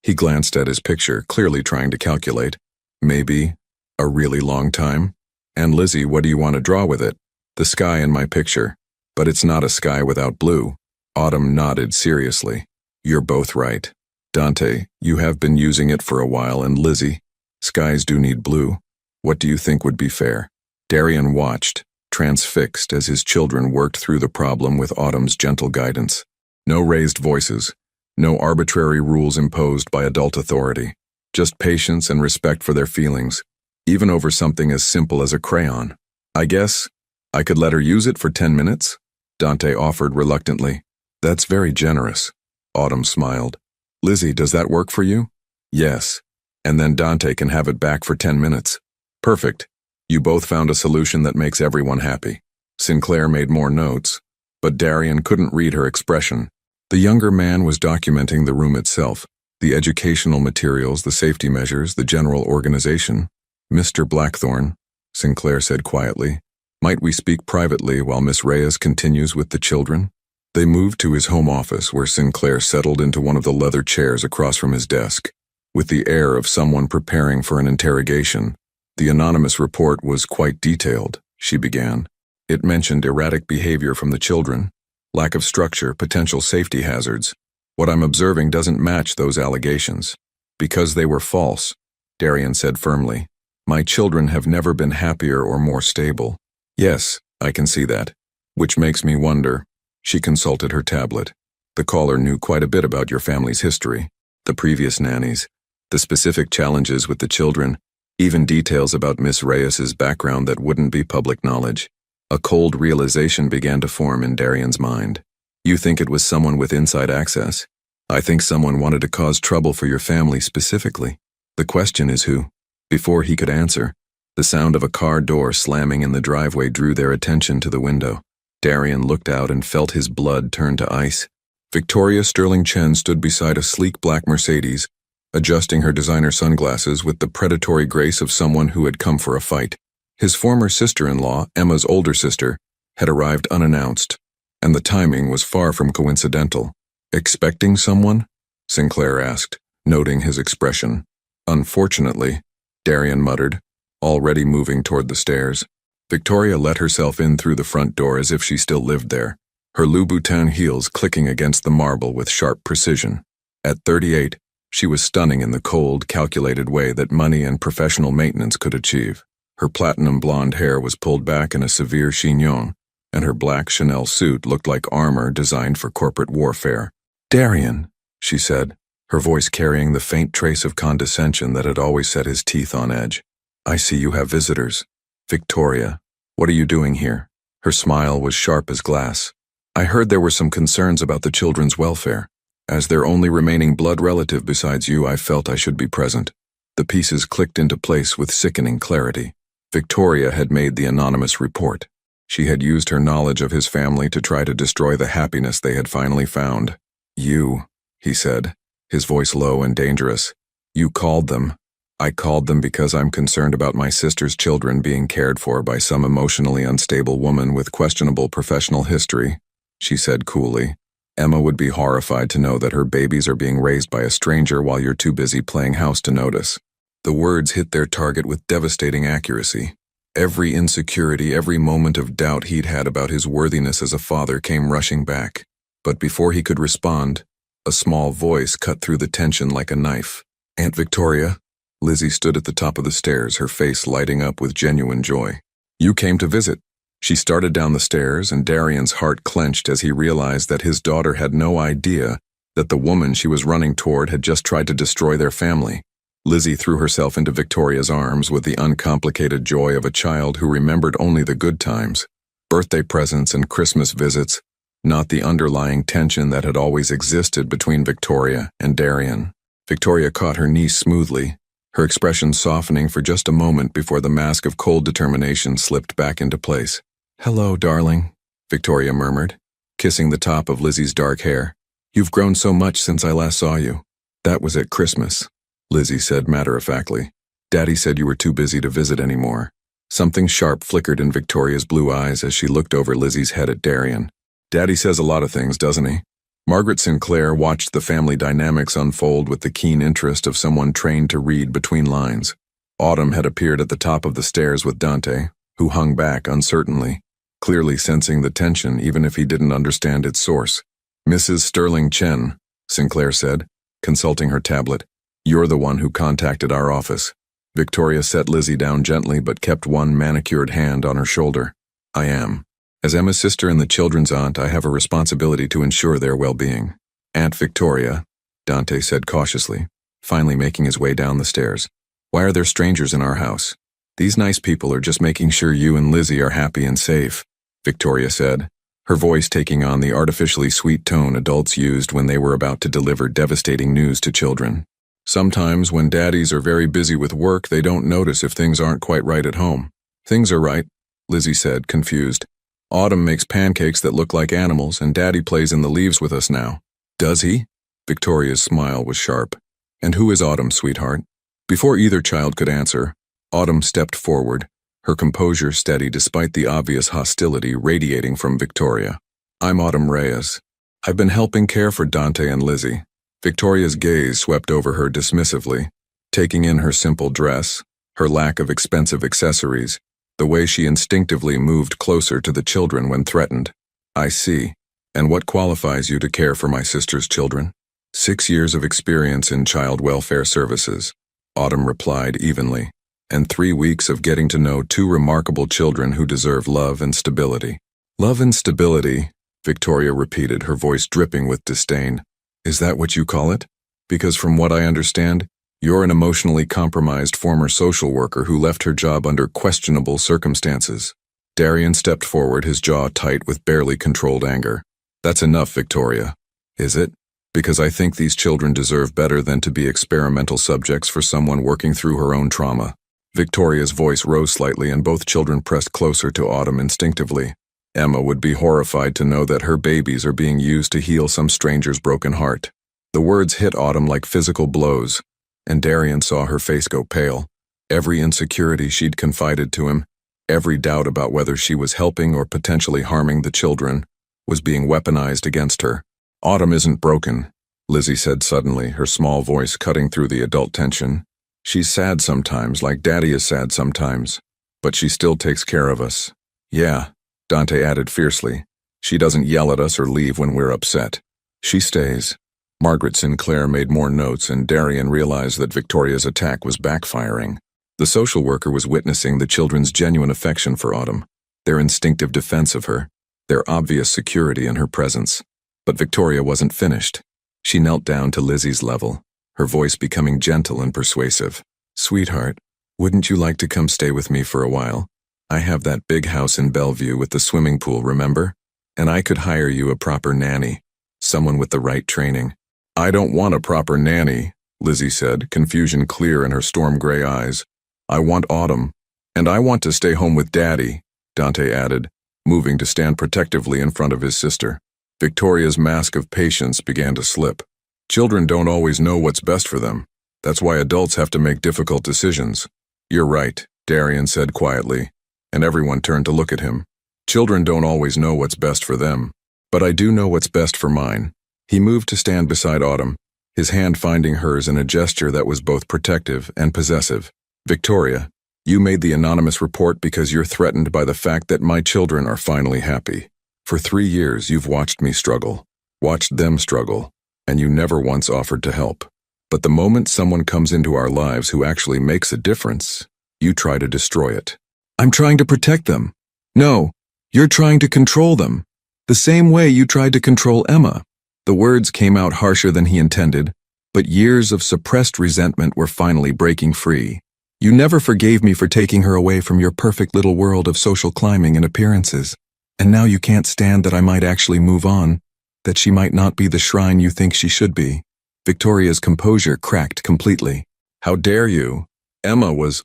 He glanced at his picture, clearly trying to calculate. Maybe a really long time. And Lizzie, what do you want to draw with it? The sky in my picture. But it's not a sky without blue. Autumn nodded seriously. You're both right. Dante, you have been using it for a while, and Lizzie, skies do need blue. What do you think would be fair? Darian watched, transfixed, as his children worked through the problem with Autumn's gentle guidance. No raised voices, no arbitrary rules imposed by adult authority, just patience and respect for their feelings, even over something as simple as a crayon. I guess I could let her use it for 10 minutes, Dante offered reluctantly. That's very generous. Autumn smiled. Lizzie, does that work for you? Yes. And then Dante can have it back for 10 minutes. Perfect. You both found a solution that makes everyone happy. Sinclair made more notes, but Darian couldn't read her expression. The younger man was documenting the room itself, the educational materials, the safety measures, the general organization. Mr. Blackthorne, Sinclair said quietly, might we speak privately while Miss Reyes continues with the children? They moved to his home office, where Sinclair settled into one of the leather chairs across from his desk. With the air of someone preparing for an interrogation, the anonymous report was quite detailed, she began. It mentioned erratic behavior from the children, lack of structure, potential safety hazards. What I'm observing doesn't match those allegations. Because they were false, Darian said firmly. My children have never been happier or more stable. Yes, I can see that. Which makes me wonder. She consulted her tablet. The caller knew quite a bit about your family's history, the previous nannies, the specific challenges with the children, even details about Miss Reyes's background that wouldn't be public knowledge. A cold realization began to form in Darian's mind. You think it was someone with inside access? I think someone wanted to cause trouble for your family specifically. The question is who? Before he could answer, the sound of a car door slamming in the driveway drew their attention to the window. Darian looked out and felt his blood turn to ice. Victoria Sterling Chen stood beside a sleek black Mercedes, adjusting her designer sunglasses with the predatory grace of someone who had come for a fight. His former sister-in-law, Emma's older sister, had arrived unannounced, and the timing was far from coincidental. Expecting someone? Sinclair asked, noting his expression. Unfortunately, Darian muttered, already moving toward the stairs. Victoria let herself in through the front door as if she still lived there, her Louboutin heels clicking against the marble with sharp precision. At 38, she was stunning in the cold, calculated way that money and professional maintenance could achieve. Her platinum blonde hair was pulled back in a severe chignon, and her black Chanel suit looked like armor designed for corporate warfare. Darian, she said, her voice carrying the faint trace of condescension that had always set his teeth on edge. I see you have visitors. Victoria, what are you doing here? Her smile was sharp as glass. I heard there were some concerns about the children's welfare. As their only remaining blood relative besides you, I felt I should be present. The pieces clicked into place with sickening clarity. Victoria had made the anonymous report. She had used her knowledge of his family to try to destroy the happiness they had finally found. You, he said, his voice low and dangerous. You called them. I called them because I'm concerned about my sister's children being cared for by some emotionally unstable woman with questionable professional history, she said coolly. Emma would be horrified to know that her babies are being raised by a stranger while you're too busy playing house to notice. The words hit their target with devastating accuracy. Every insecurity, every moment of doubt he'd had about his worthiness as a father came rushing back. But before he could respond, a small voice cut through the tension like a knife. Aunt Victoria? Lizzie stood at the top of the stairs, her face lighting up with genuine joy. You came to visit. She started down the stairs, and Darian's heart clenched as he realized that his daughter had no idea that the woman she was running toward had just tried to destroy their family. Lizzie threw herself into Victoria's arms with the uncomplicated joy of a child who remembered only the good times, birthday presents and Christmas visits, not the underlying tension that had always existed between Victoria and Darian. Victoria caught her niece smoothly, her expression softening for just a moment before the mask of cold determination slipped back into place. "Hello, darling," Victoria murmured, kissing the top of Lizzie's dark hair. "You've grown so much since I last saw you." "That was at Christmas," Lizzie said matter-of-factly. "Daddy said you were too busy to visit anymore." Something sharp flickered in Victoria's blue eyes as she looked over Lizzie's head at Darian. "Daddy says a lot of things, doesn't he?" Margaret Sinclair watched the family dynamics unfold with the keen interest of someone trained to read between lines. Autumn had appeared at the top of the stairs with Dante, who hung back uncertainly, clearly sensing the tension even if he didn't understand its source. "Mrs. Sterling Chen," Sinclair said, consulting her tablet. "You're the one who contacted our office." Victoria set Lizzie down gently but kept one manicured hand on her shoulder. "I am. As Emma's sister and the children's aunt, I have a responsibility to ensure their well-being." "Aunt Victoria," Dante said cautiously, finally making his way down the stairs. "Why are there strangers in our house? These nice people are just making sure you and Lizzie are happy and safe," Victoria said, her voice taking on the artificially sweet tone adults used when they were about to deliver devastating news to children. "Sometimes when daddies are very busy with work, they don't notice if things aren't quite right at home." "Things are right," Lizzie said, confused. "Autumn makes pancakes that look like animals, and Daddy plays in the leaves with us now." "Does he?" Victoria's smile was sharp. "And who is Autumn, sweetheart?" Before either child could answer, Autumn stepped forward, her composure steady despite the obvious hostility radiating from Victoria. "I'm Autumn Reyes. I've been helping care for Dante and Lizzie." Victoria's gaze swept over her dismissively, taking in her simple dress, her lack of expensive accessories, the way she instinctively moved closer to the children when threatened. "I see. And what qualifies you to care for my sister's children?" 6 years of experience in child welfare services," Autumn replied evenly, "and 3 weeks of getting to know 2 remarkable children who deserve love and stability." "Love and stability," Victoria repeated, her voice dripping with disdain. "Is that what you call it? Because from what I understand, you're an emotionally compromised former social worker who left her job under questionable circumstances." Darian stepped forward, his jaw tight with barely controlled anger. "That's enough, Victoria." "Is it? Because I think these children deserve better than to be experimental subjects for someone working through her own trauma." Victoria's voice rose slightly and both children pressed closer to Autumn instinctively. Emma would be horrified to know that her babies are being used to heal some stranger's broken heart. The words hit Autumn like physical blows, and Darian saw her face go pale. Every insecurity she'd confided to him, every doubt about whether she was helping or potentially harming the children, was being weaponized against her. "Autumn isn't broken," Lizzie said suddenly, her small voice cutting through the adult tension. "She's sad sometimes, like Daddy is sad sometimes, but she still takes care of us." "Yeah," Dante added fiercely. "She doesn't yell at us or leave when we're upset. She stays." Margaret Sinclair made more notes, and Darian realized that Victoria's attack was backfiring. The social worker was witnessing the children's genuine affection for Autumn, their instinctive defense of her, their obvious security in her presence. But Victoria wasn't finished. She knelt down to Lizzie's level, her voice becoming gentle and persuasive. "Sweetheart, wouldn't you like to come stay with me for a while? I have that big house in Bellevue with the swimming pool, remember? And I could hire you a proper nanny, someone with the right training." "I don't want a proper nanny," Lizzie said, confusion clear in her storm-gray eyes. "I want Autumn. And I want to stay home with Daddy," Dante added, moving to stand protectively in front of his sister. Victoria's mask of patience began to slip. "Children don't always know what's best for them. That's why adults have to make difficult decisions." "You're right," Darian said quietly, and everyone turned to look at him. "Children don't always know what's best for them. But I do know what's best for mine." He moved to stand beside Autumn, his hand finding hers in a gesture that was both protective and possessive. "Victoria, you made the anonymous report because you're threatened by the fact that my children are finally happy. For 3 years you've watched me struggle, watched them struggle, and you never once offered to help. But the moment someone comes into our lives who actually makes a difference, you try to destroy it." "I'm trying to protect them." "No, you're trying to control them. The same way you tried to control Emma." The words came out harsher than he intended, but years of suppressed resentment were finally breaking free. You never forgave me for taking her away from your perfect little world of social climbing and appearances. And now you can't stand that I might actually move on, that she might not be the shrine you think she should be. Victoria's composure cracked completely. How dare you? Emma was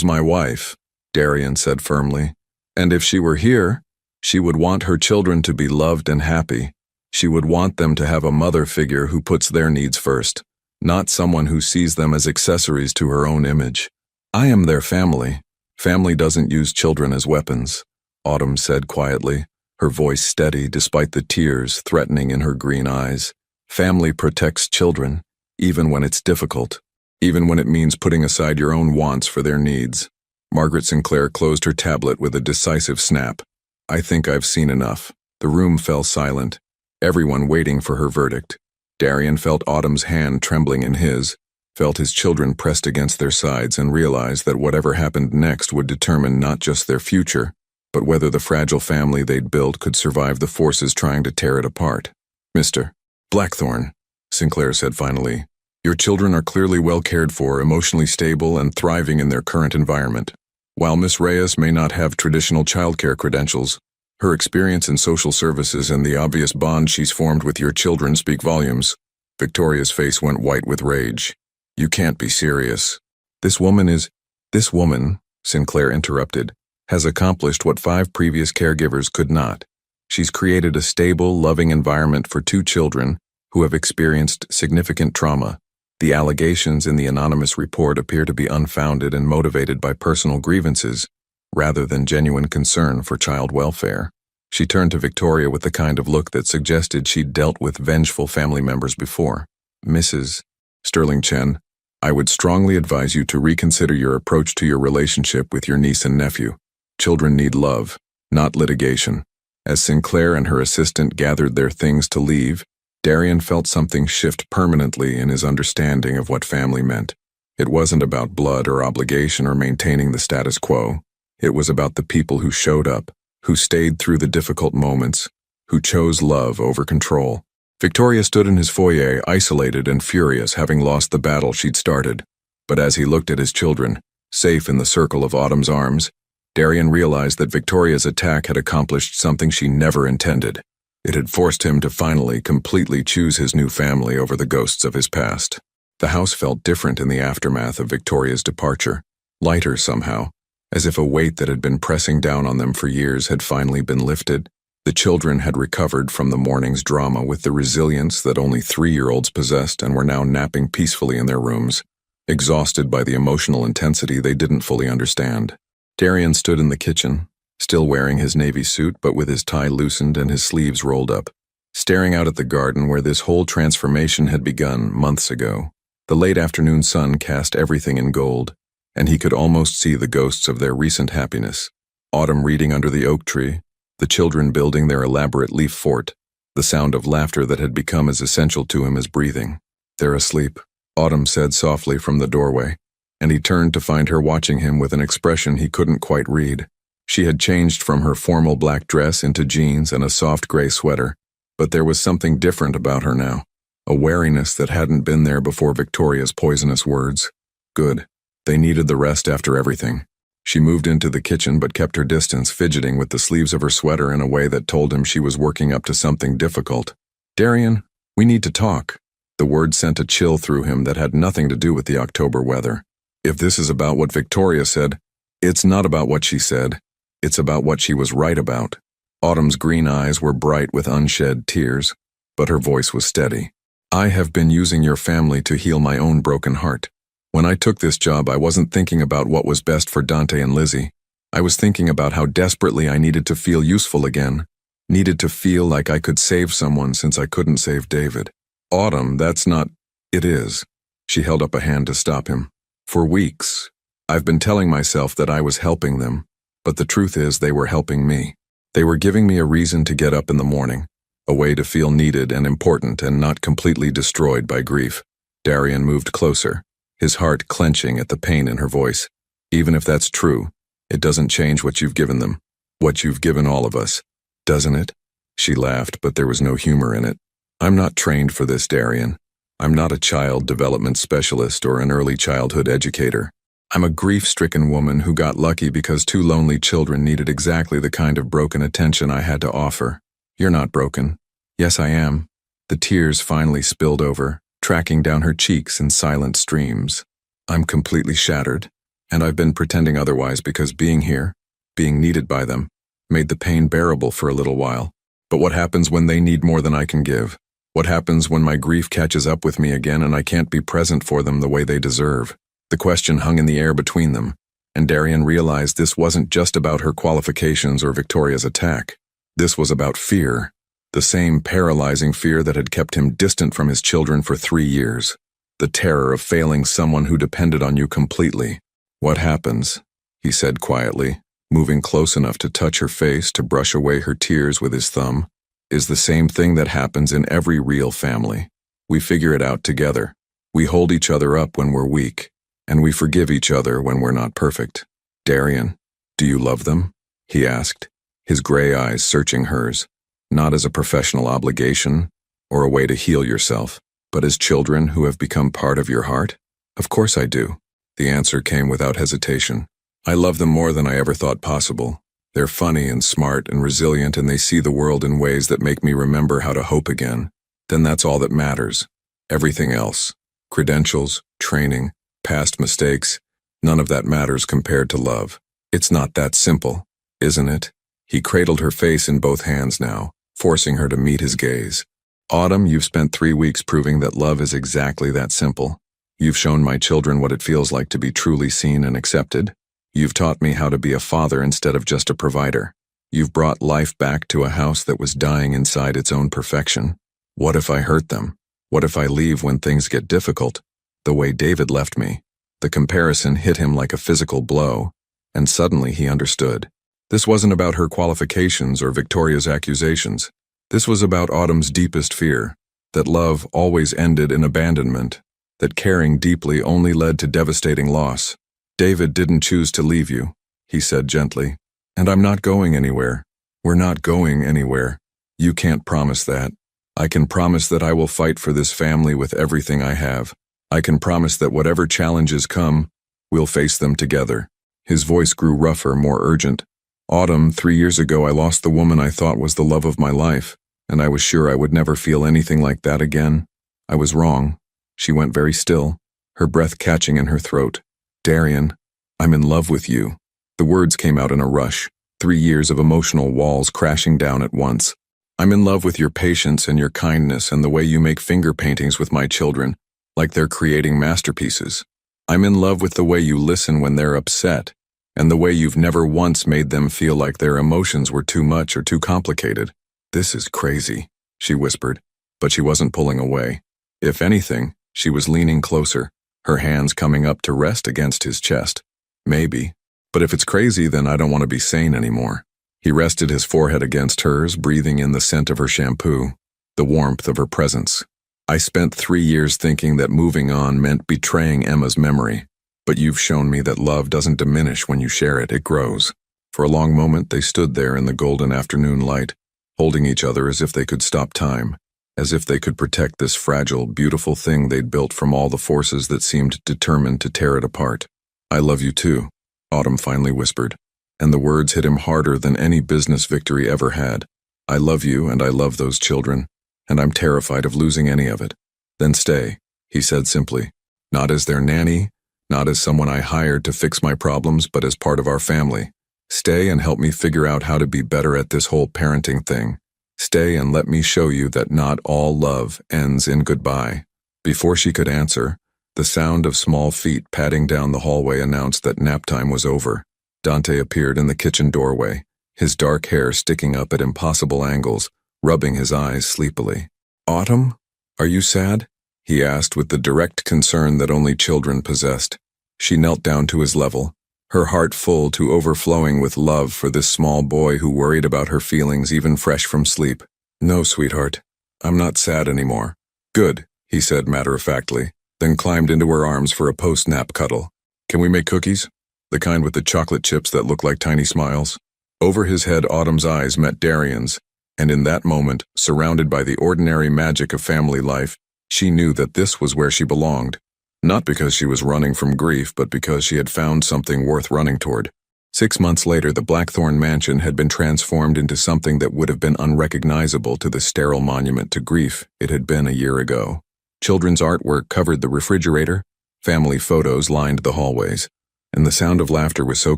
my wife, Darian said firmly. And if she were here, she would want her children to be loved and happy. She would want them to have a mother figure who puts their needs first, not someone who sees them as accessories to her own image. I am their family. Family doesn't use children as weapons, Autumn said quietly, her voice steady despite the tears threatening in her green eyes. Family protects children, even when it's difficult, even when it means putting aside your own wants for their needs. Margaret Sinclair closed her tablet with a decisive snap. I think I've seen enough. The room fell silent, everyone waiting for her verdict. Darian felt Autumn's hand trembling in his, felt his children pressed against their sides, and realized that whatever happened next would determine not just their future, but whether the fragile family they'd built could survive the forces trying to tear it apart. Mr. Blackthorne, Sinclair said finally, your children are clearly well cared for, emotionally stable, and thriving in their current environment. While Miss Reyes may not have traditional childcare credentials, her experience in social services and the obvious bond she's formed with your children speak volumes. Victoria's face went white with rage. You can't be serious. This woman, Sinclair interrupted, has accomplished what 5 previous caregivers could not. She's created a stable, loving environment for 2 children who have experienced significant trauma. The allegations in the anonymous report appear to be unfounded and motivated by personal grievances, rather than genuine concern for child welfare. She turned to Victoria with the kind of look that suggested she'd dealt with vengeful family members before. Mrs. Sterling Chen, I would strongly advise you to reconsider your approach to your relationship with your niece and nephew. Children need love, not litigation. As Sinclair and her assistant gathered their things to leave, Darian felt something shift permanently in his understanding of what family meant. It wasn't about blood or obligation or maintaining the status quo. It was about the people who showed up, who stayed through the difficult moments, who chose love over control. Victoria stood in his foyer, isolated and furious, having lost the battle she'd started. But as he looked at his children, safe in the circle of Autumn's arms, Darian realized that Victoria's attack had accomplished something she never intended. It had forced him to finally, completely choose his new family over the ghosts of his past. The house felt different in the aftermath of Victoria's departure, lighter somehow, as if a weight that had been pressing down on them for years had finally been lifted. The children had recovered from the morning's drama with the resilience that only 3-year-olds possessed and were now napping peacefully in their rooms, exhausted by the emotional intensity they didn't fully understand. Darian stood in the kitchen, still wearing his navy suit but with his tie loosened and his sleeves rolled up, staring out at the garden where this whole transformation had begun months ago. The late afternoon sun cast everything in gold, and he could almost see the ghosts of their recent happiness. Autumn reading under the oak tree, the children building their elaborate leaf fort, the sound of laughter that had become as essential to him as breathing. They're asleep, Autumn said softly from the doorway, and he turned to find her watching him with an expression he couldn't quite read. She had changed from her formal black dress into jeans and a soft gray sweater, but there was something different about her now, a wariness that hadn't been there before Victoria's poisonous words. Good. They needed the rest after everything. She moved into the kitchen but kept her distance, fidgeting with the sleeves of her sweater in a way that told him she was working up to something difficult. Darian, we need to talk. The word sent a chill through him that had nothing to do with the October weather. If this is about what Victoria said, it's not about what she said. It's about what she was right about. Autumn's green eyes were bright with unshed tears, but her voice was steady. I have been using your family to heal my own broken heart. When I took this job, I wasn't thinking about what was best for Dante and Lizzie. I was thinking about how desperately I needed to feel useful again, needed to feel like I could save someone since I couldn't save David. Autumn, that's not... It is. She held up a hand to stop him. For weeks, I've been telling myself that I was helping them, but the truth is they were helping me. They were giving me a reason to get up in the morning, a way to feel needed and important and not completely destroyed by grief. Darian moved closer, his heart clenching at the pain in her voice. Even if that's true, it doesn't change what you've given them, what you've given all of us, doesn't it? She laughed, but there was no humor in it. I'm not trained for this, Darian. I'm not a child development specialist or an early childhood educator. I'm a grief-stricken woman who got lucky because two lonely children needed exactly the kind of broken attention I had to offer. You're not broken. Yes, I am. The tears finally spilled over, tracking down her cheeks in silent streams. I'm completely shattered, and I've been pretending otherwise because being here, being needed by them, made the pain bearable for a little while. But what happens when they need more than I can give? What happens when my grief catches up with me again and I can't be present for them the way they deserve? The question hung in the air between them, and Darian realized this wasn't just about her qualifications or Victoria's attack. This was about fear, the same paralyzing fear that had kept him distant from his children for 3 years. The terror of failing someone who depended on you completely. What happens? He said quietly, moving close enough to touch her face to brush away her tears with his thumb, is the same thing that happens in every real family. We figure it out together. We hold each other up when we're weak, and we forgive each other when we're not perfect. Darian, do you love them? He asked, his gray eyes searching hers, not as a professional obligation or a way to heal yourself, but as children who have become part of your heart? Of course I do. The answer came without hesitation. I love them more than I ever thought possible. They're funny and smart and resilient, and they see the world in ways that make me remember how to hope again. Then that's all that matters. Everything else, credentials, training, past mistakes, none of that matters compared to love. It's not that simple, isn't it? He cradled her face in both hands now, forcing her to meet his gaze. Autumn, you've spent 3 weeks proving that love is exactly that simple. You've shown my children what it feels like to be truly seen and accepted. You've taught me how to be a father instead of just a provider. You've brought life back to a house that was dying inside its own perfection. What if I hurt them? What if I leave when things get difficult? The way David left me. The comparison hit him like a physical blow, and suddenly he understood. This wasn't about her qualifications or Victoria's accusations. This was about Autumn's deepest fear, that love always ended in abandonment, that caring deeply only led to devastating loss. David didn't choose to leave you, he said gently, and I'm not going anywhere. We're not going anywhere. You can't promise that. I can promise that I will fight for this family with everything I have. I can promise that whatever challenges come, we'll face them together. His voice grew rougher, more urgent. Autumn, 3 years ago I lost the woman I thought was the love of my life, and I was sure I would never feel anything like that again. I was wrong. She went very still, her breath catching in her throat. Darian, I'm in love with you. The words came out in a rush, 3 years of emotional walls crashing down at once. I'm in love with your patience and your kindness and the way you make finger paintings with my children, like they're creating masterpieces. I'm in love with the way you listen when they're upset, and the way you've never once made them feel like their emotions were too much or too complicated. This is crazy, she whispered, but she wasn't pulling away. If anything, she was leaning closer, her hands coming up to rest against his chest. Maybe, but if it's crazy, then I don't want to be sane anymore. He rested his forehead against hers, breathing in the scent of her shampoo, the warmth of her presence. I spent 3 years thinking that moving on meant betraying Emma's memory, but you've shown me that love doesn't diminish when you share it, it grows. For a long moment they stood there in the golden afternoon light, holding each other as if they could stop time, as if they could protect this fragile, beautiful thing they'd built from all the forces that seemed determined to tear it apart. I love you too, Autumn finally whispered, and the words hit him harder than any business victory ever had. I love you and I love those children, and I'm terrified of losing any of it. Then stay, he said simply, not as their nanny, not as someone I hired to fix my problems, but as part of our family. Stay and help me figure out how to be better at this whole parenting thing. Stay and let me show you that not all love ends in goodbye. Before she could answer, the sound of small feet padding down the hallway announced that nap time was over. Dante appeared in the kitchen doorway, his dark hair sticking up at impossible angles, rubbing his eyes sleepily. Autumn? Are you sad? He asked with the direct concern that only children possessed. She knelt down to his level, her heart full to overflowing with love for this small boy who worried about her feelings even fresh from sleep. No, sweetheart, I'm not sad anymore. Good, he said matter-of-factly, then climbed into her arms for a post-nap cuddle. Can we make cookies? The kind with the chocolate chips that look like tiny smiles? Over his head, Autumn's eyes met Darian's, And in that moment, surrounded by the ordinary magic of family life, she knew that this was where she belonged. Not because she was running from grief, but because she had found something worth running toward. 6 months later, the Blackthorn mansion had been transformed into something that would have been unrecognizable to the sterile monument to grief it had been a year ago. Children's artwork covered the refrigerator, family photos lined the hallways, and the sound of laughter was so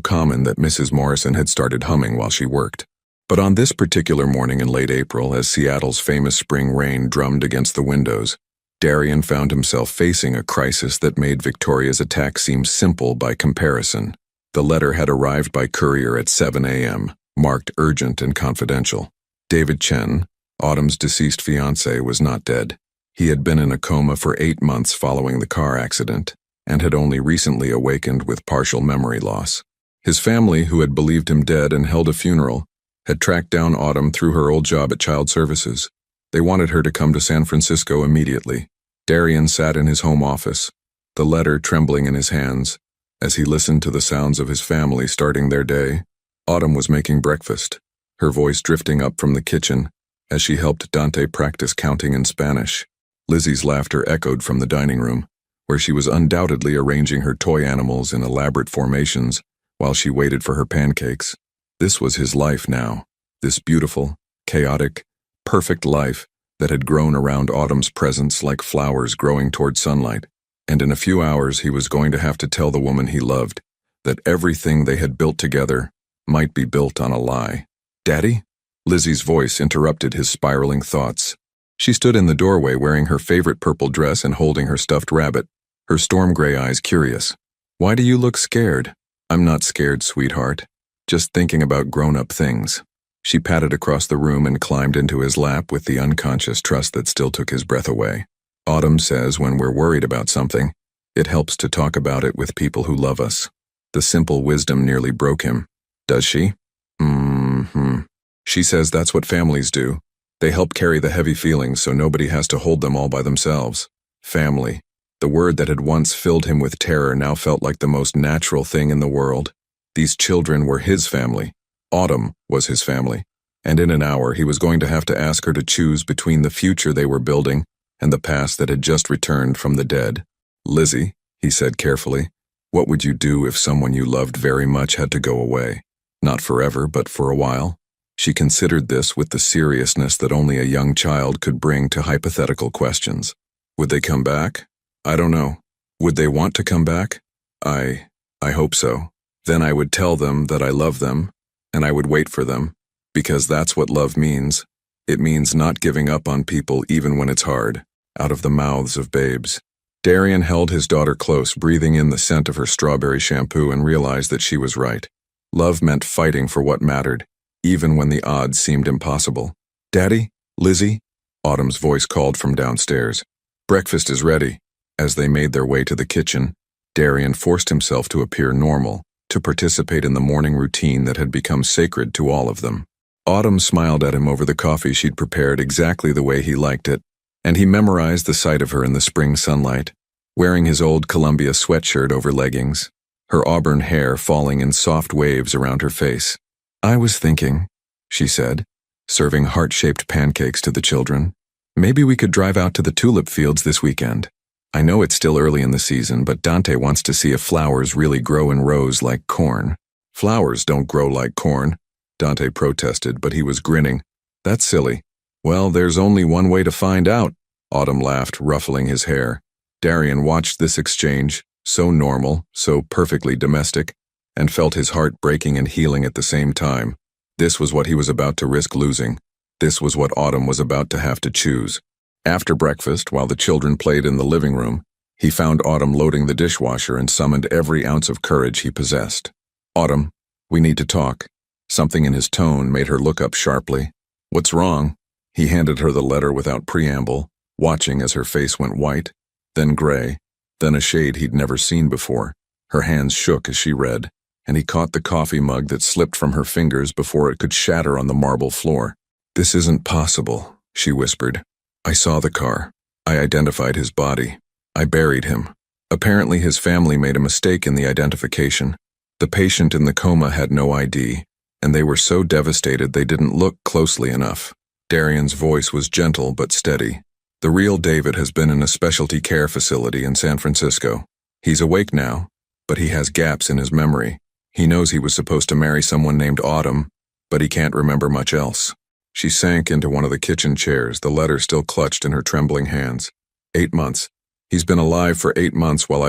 common that Mrs. Morrison had started humming while she worked. But on this particular morning in late April, as Seattle's famous spring rain drummed against the windows, Darian found himself facing a crisis that made Victoria's attack seem simple by comparison. The letter had arrived by courier at 7 a.m., marked urgent and confidential. David Chen, Autumn's deceased fiancé, was not dead. He had been in a coma for 8 months following the car accident, and had only recently awakened with partial memory loss. His family, who had believed him dead and held a funeral, had tracked down Autumn through her old job at Child Services. They wanted her to come to San Francisco immediately. Darian sat in his home office, the letter trembling in his hands, as he listened to the sounds of his family starting their day. Autumn was making breakfast, her voice drifting up from the kitchen as she helped Dante practice counting in Spanish. Lizzie's laughter echoed from the dining room, where she was undoubtedly arranging her toy animals in elaborate formations while she waited for her pancakes. This was his life now, this beautiful, chaotic, perfect life that had grown around Autumn's presence like flowers growing toward sunlight. And in a few hours he was going to have to tell the woman he loved that everything they had built together might be built on a lie. "Daddy?" Lizzie's voice interrupted his spiraling thoughts. She stood in the doorway wearing her favorite purple dress and holding her stuffed rabbit, her storm gray eyes curious. "Why do you look scared?" "I'm not scared, sweetheart. Just thinking about grown-up things." She patted across the room and climbed into his lap with the unconscious trust that still took his breath away. Autumn says when we're worried about something, it helps to talk about it with people who love us. The simple wisdom nearly broke him. Does she? She says that's what families do. They help carry the heavy feelings so nobody has to hold them all by themselves. Family. The word that had once filled him with terror now felt like the most natural thing in the world. These children were his family. Autumn was his family. And in an hour he was going to have to ask her to choose between the future they were building and the past that had just returned from the dead. "Lizzie," he said carefully, "what would you do if someone you loved very much had to go away? Not forever, but for a while?" She considered this with the seriousness that only a young child could bring to hypothetical questions. Would they come back? I don't know. Would they want to come back? I hope so. Then I would tell them that I love them, and I would wait for them, because that's what love means. It means not giving up on people even when it's hard. Out of the mouths of babes. Darian held his daughter close, breathing in the scent of her strawberry shampoo, and realized that she was right. Love meant fighting for what mattered, even when the odds seemed impossible. "Daddy? Lizzie?" Autumn's voice called from downstairs. "Breakfast is ready." As they made their way to the kitchen, Darian forced himself to appear normal, to participate in the morning routine that had become sacred to all of them. Autumn smiled at him over the coffee she'd prepared exactly the way he liked it, and he memorized the sight of her in the spring sunlight, wearing his old Columbia sweatshirt over leggings, her auburn hair falling in soft waves around her face. "I was thinking," she said, serving heart-shaped pancakes to the children, "maybe we could drive out to the tulip fields this weekend. I know it's still early in the season, but Dante wants to see if flowers really grow in rows like corn." "Flowers don't grow like corn," Dante protested, but he was grinning. "That's silly." "Well, there's only one way to find out," Autumn laughed, ruffling his hair. Darian watched this exchange, so normal, so perfectly domestic, and felt his heart breaking and healing at the same time. This was what he was about to risk losing. This was what Autumn was about to have to choose. After breakfast, while the children played in the living room, he found Autumn loading the dishwasher and summoned every ounce of courage he possessed. "Autumn, we need to talk." Something in his tone made her look up sharply. "What's wrong?" He handed her the letter without preamble, watching as her face went white, then gray, then a shade he'd never seen before. Her hands shook as she read, and he caught the coffee mug that slipped from her fingers before it could shatter on the marble floor. "This isn't possible," she whispered. "I saw the car. I identified his body. I buried him. Apparently his family made a mistake in the identification. The patient in the coma had no ID, and they were so devastated they didn't look closely enough. Darian's voice was gentle but steady. The real David has been in a specialty care facility in San Francisco. He's awake now, but he has gaps in his memory. He knows he was supposed to marry someone named Autumn, but he can't remember much else. She sank into one of the kitchen chairs, the letter still clutched in her trembling hands. 8 months. He's been alive for 8 months while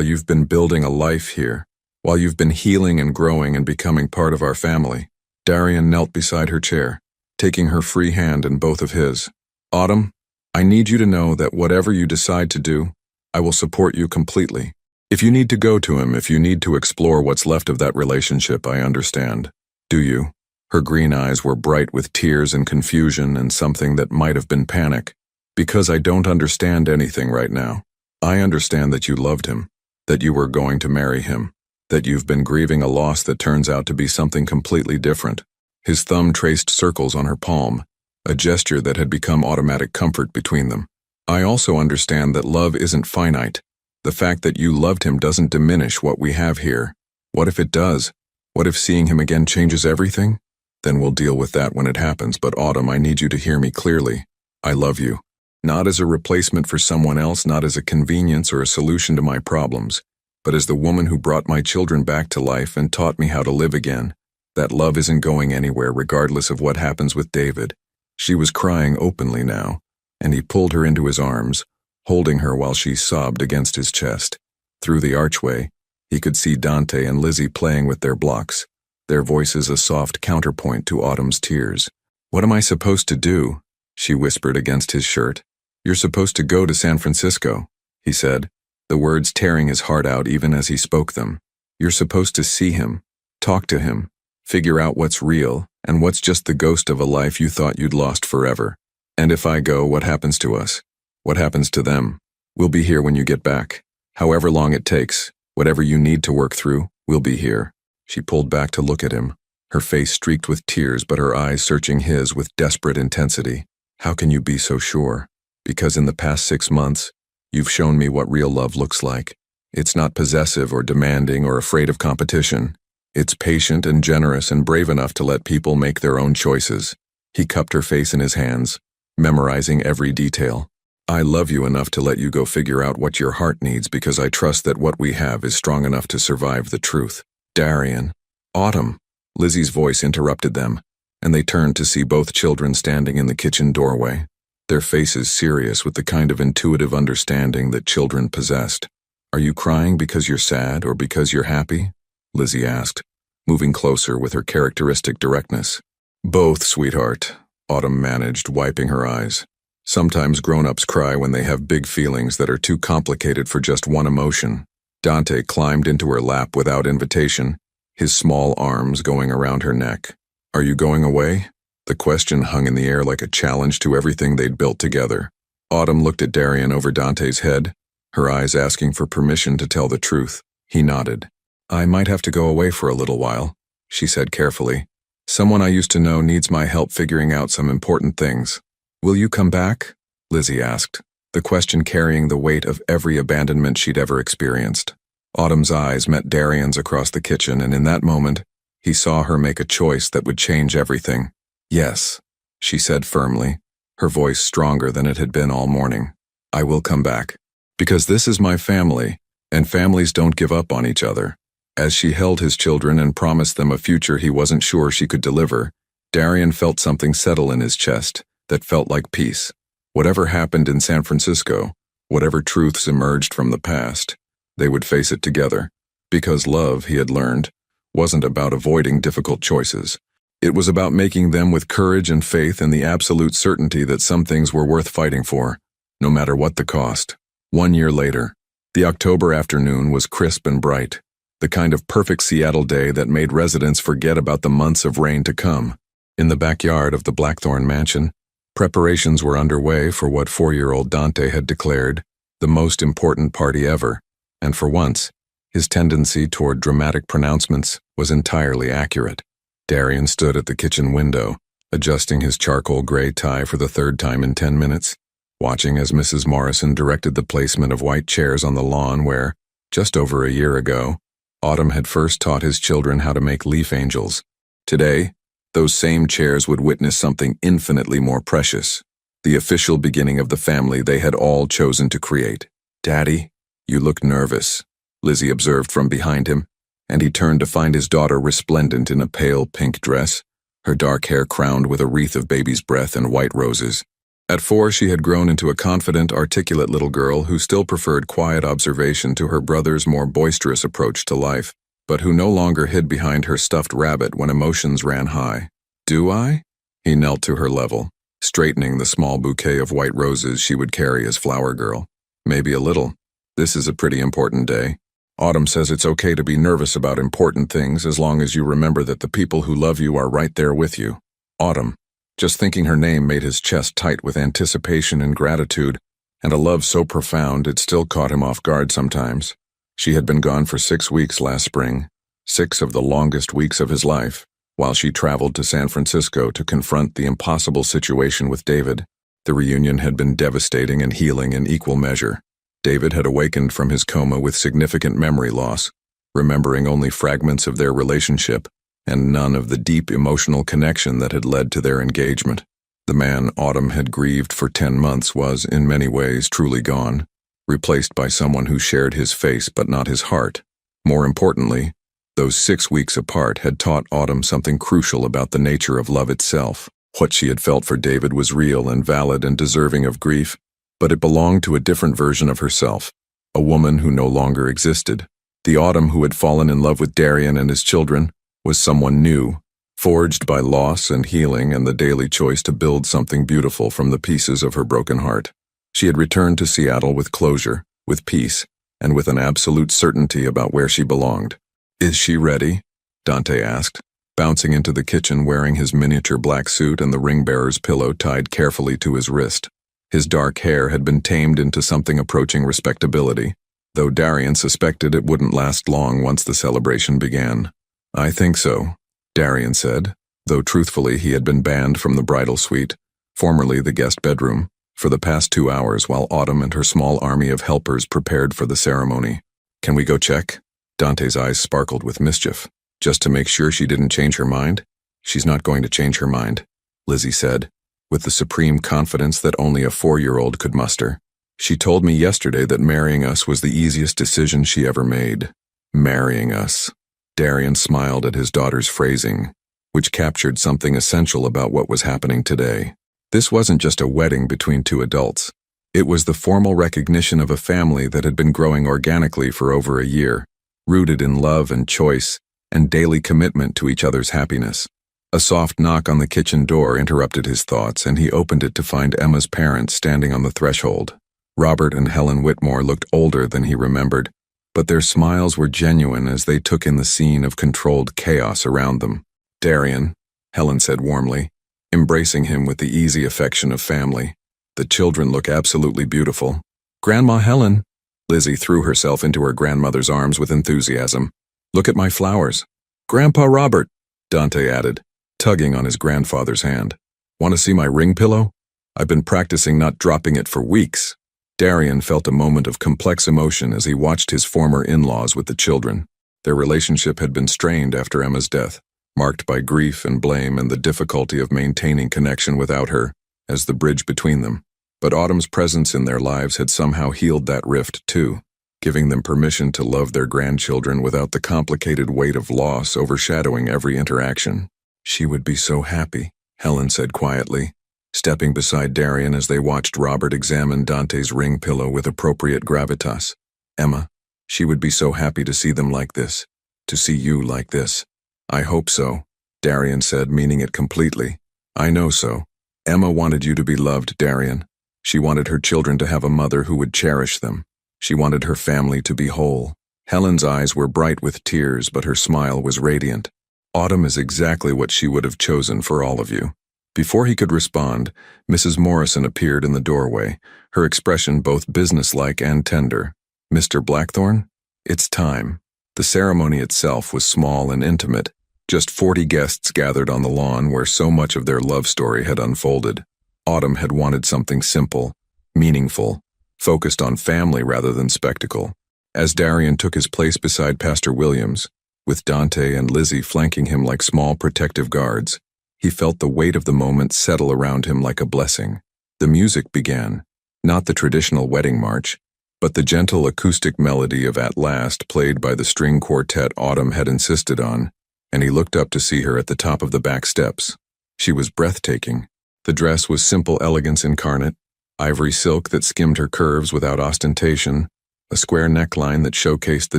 you've been building a life here, while you've been healing and growing and becoming part of our family. Darian knelt beside her chair, taking her free hand in both of his. Autumn, I need you to know that whatever you decide to do, I will support you completely. If you need to go to him, if you need to explore what's left of that relationship, I understand. Do you? Her green eyes were bright with tears and confusion and something that might have been panic. Because I don't understand anything right now. I understand that you loved him, that you were going to marry him, that you've been grieving a loss that turns out to be something completely different. His thumb traced circles on her palm, a gesture that had become automatic comfort between them. I also understand that love isn't finite. The fact that you loved him doesn't diminish what we have here. What if it does? What if seeing him again changes everything? Then we'll deal with that when it happens, but Autumn, I need you to hear me clearly. I love you. Not as a replacement for someone else, not as a convenience or a solution to my problems, but as the woman who brought my children back to life and taught me how to live again. That love isn't going anywhere regardless of what happens with David. She was crying openly now, and he pulled her into his arms, holding her while she sobbed against his chest. Through the archway, he could see Dante and Lizzie playing with their blocks, their voices a soft counterpoint to Autumn's tears. What am I supposed to do? She whispered against his shirt. You're supposed to go to San Francisco, he said, the words tearing his heart out even as he spoke them. You're supposed to see him, talk to him, figure out what's real and what's just the ghost of a life you thought you'd lost forever. And if I go, what happens to us? What happens to them? We'll be here when you get back. However long it takes, whatever you need to work through, we'll be here. She pulled back to look at him, her face streaked with tears but her eyes searching his with desperate intensity. How can you be so sure? Because in the past 6 months, you've shown me what real love looks like. It's not possessive or demanding or afraid of competition. It's patient and generous and brave enough to let people make their own choices. He cupped her face in his hands, memorizing every detail. I love you enough to let you go figure out what your heart needs because I trust that what we have is strong enough to survive the truth. Darian. Autumn. Lizzie's voice interrupted them, and they turned to see both children standing in the kitchen doorway, their faces serious with the kind of intuitive understanding that children possessed. Are you crying because you're sad or because you're happy? Lizzie asked, moving closer with her characteristic directness. Both, sweetheart, Autumn managed, wiping her eyes. Sometimes grown-ups cry when they have big feelings that are too complicated for just one emotion. Dante climbed into her lap without invitation, his small arms going around her neck. Are you going away? The question hung in the air like a challenge to everything they'd built together. Autumn looked at Darian over Dante's head, her eyes asking for permission to tell the truth. He nodded. I might have to go away for a little while, she said carefully. Someone I used to know needs my help figuring out some important things. Will you come back? Lizzie asked, the question carrying the weight of every abandonment she'd ever experienced. Autumn's eyes met Darian's across the kitchen, and in that moment, he saw her make a choice that would change everything. Yes, she said firmly, her voice stronger than it had been all morning. I will come back. Because this is my family, and families don't give up on each other. As she held his children and promised them a future he wasn't sure she could deliver, Darian felt something settle in his chest that felt like peace. Whatever happened in San Francisco, whatever truths emerged from the past, they would face it together. Because love, he had learned, wasn't about avoiding difficult choices. It was about making them with courage and faith and the absolute certainty that some things were worth fighting for, no matter what the cost. 1 year later, the October afternoon was crisp and bright, the kind of perfect Seattle day that made residents forget about the months of rain to come. In the backyard of the Blackthorn mansion, preparations were underway for what 4-year-old Dante had declared the most important party ever, and for once, his tendency toward dramatic pronouncements was entirely accurate. Darian stood at the kitchen window, adjusting his charcoal gray tie for the 3rd time in 10 minutes, watching as Mrs. Morrison directed the placement of white chairs on the lawn where, just over a year ago, Autumn had first taught his children how to make leaf angels. Today, those same chairs would witness something infinitely more precious, the official beginning of the family they had all chosen to create. "Daddy, you look nervous," Lizzie observed from behind him, and he turned to find his daughter resplendent in a pale pink dress, her dark hair crowned with a wreath of baby's breath and white roses. At 4, she had grown into a confident, articulate little girl who still preferred quiet observation to her brother's more boisterous approach to life, but who no longer hid behind her stuffed rabbit when emotions ran high. "Do I?" He knelt to her level, straightening the small bouquet of white roses she would carry as flower girl. "Maybe a little. This is a pretty important day. Autumn says it's okay to be nervous about important things as long as you remember that the people who love you are right there with you." Autumn. Just thinking her name made his chest tight with anticipation and gratitude, and a love so profound it still caught him off guard sometimes. She had been gone for 6 weeks last spring, 6 of the longest weeks of his life, while she traveled to San Francisco to confront the impossible situation with David. The reunion had been devastating and healing in equal measure. David had awakened from his coma with significant memory loss, remembering only fragments of their relationship, and none of the deep emotional connection that had led to their engagement. The man Autumn had grieved for 10 months was, in many ways, truly gone, replaced by someone who shared his face but not his heart. More importantly, those 6 weeks apart had taught Autumn something crucial about the nature of love itself. What she had felt for David was real and valid and deserving of grief, but it belonged to a different version of herself, a woman who no longer existed. The Autumn who had fallen in love with Darian and his children was someone new, forged by loss and healing and the daily choice to build something beautiful from the pieces of her broken heart. She had returned to Seattle with closure, with peace, and with an absolute certainty about where she belonged. "Is she ready?" Dante asked, bouncing into the kitchen wearing his miniature black suit and the ring-bearer's pillow tied carefully to his wrist. His dark hair had been tamed into something approaching respectability, though Darian suspected it wouldn't last long once the celebration began. "I think so," Darian said, though truthfully he had been banned from the bridal suite, formerly the guest bedroom, for the past 2 hours while Autumn and her small army of helpers prepared for the ceremony. "Can we go check?" Dante's eyes sparkled with mischief. "Just to make sure she didn't change her mind?" "She's not going to change her mind," Lizzie said, with the supreme confidence that only a 4-year-old could muster. "She told me yesterday that marrying us was the easiest decision she ever made." "Marrying us." Darian smiled at his daughter's phrasing, which captured something essential about what was happening today. This wasn't just a wedding between 2 adults. It was the formal recognition of a family that had been growing organically for over a year, rooted in love and choice, and daily commitment to each other's happiness. A soft knock on the kitchen door interrupted his thoughts, and he opened it to find Emma's parents standing on the threshold. Robert and Helen Whitmore looked older than he remembered, but their smiles were genuine as they took in the scene of controlled chaos around them. "Darian," Helen said warmly, embracing him with the easy affection of family. "The children look absolutely beautiful." "Grandma Helen," Lizzie threw herself into her grandmother's arms with enthusiasm. "Look at my flowers." "Grandpa Robert," Dante added, tugging on his grandfather's hand. "Want to see my ring pillow? I've been practicing not dropping it for weeks." Darian felt a moment of complex emotion as he watched his former in-laws with the children. Their relationship had been strained after Emma's death, marked by grief and blame and the difficulty of maintaining connection without her as the bridge between them. But Autumn's presence in their lives had somehow healed that rift too, giving them permission to love their grandchildren without the complicated weight of loss overshadowing every interaction. "She would be so happy," Helen said quietly, stepping beside Darian as they watched Robert examine Dante's ring pillow with appropriate gravitas. "Emma, she would be so happy to see them like this, to see you like this." "I hope so," Darian said, meaning it completely. "I know so. Emma wanted you to be loved, Darian. She wanted her children to have a mother who would cherish them. She wanted her family to be whole." Helen's eyes were bright with tears, but her smile was radiant. "Autumn is exactly what she would have chosen for all of you." Before he could respond, Mrs. Morrison appeared in the doorway, her expression both businesslike and tender. "Mr. Blackthorne, it's time." The ceremony itself was small and intimate, just 40 guests gathered on the lawn where so much of their love story had unfolded. Autumn had wanted something simple, meaningful, focused on family rather than spectacle. As Darian took his place beside Pastor Williams, with Dante and Lizzie flanking him like small protective guards, He felt the weight of the moment settle around him like a blessing. The music began, not the traditional wedding march, but the gentle acoustic melody of At Last played by the string quartet Autumn had insisted on, and he looked up to see her at the top of the back steps. She was breathtaking. The dress was simple elegance incarnate, ivory silk that skimmed her curves without ostentation, a square neckline that showcased the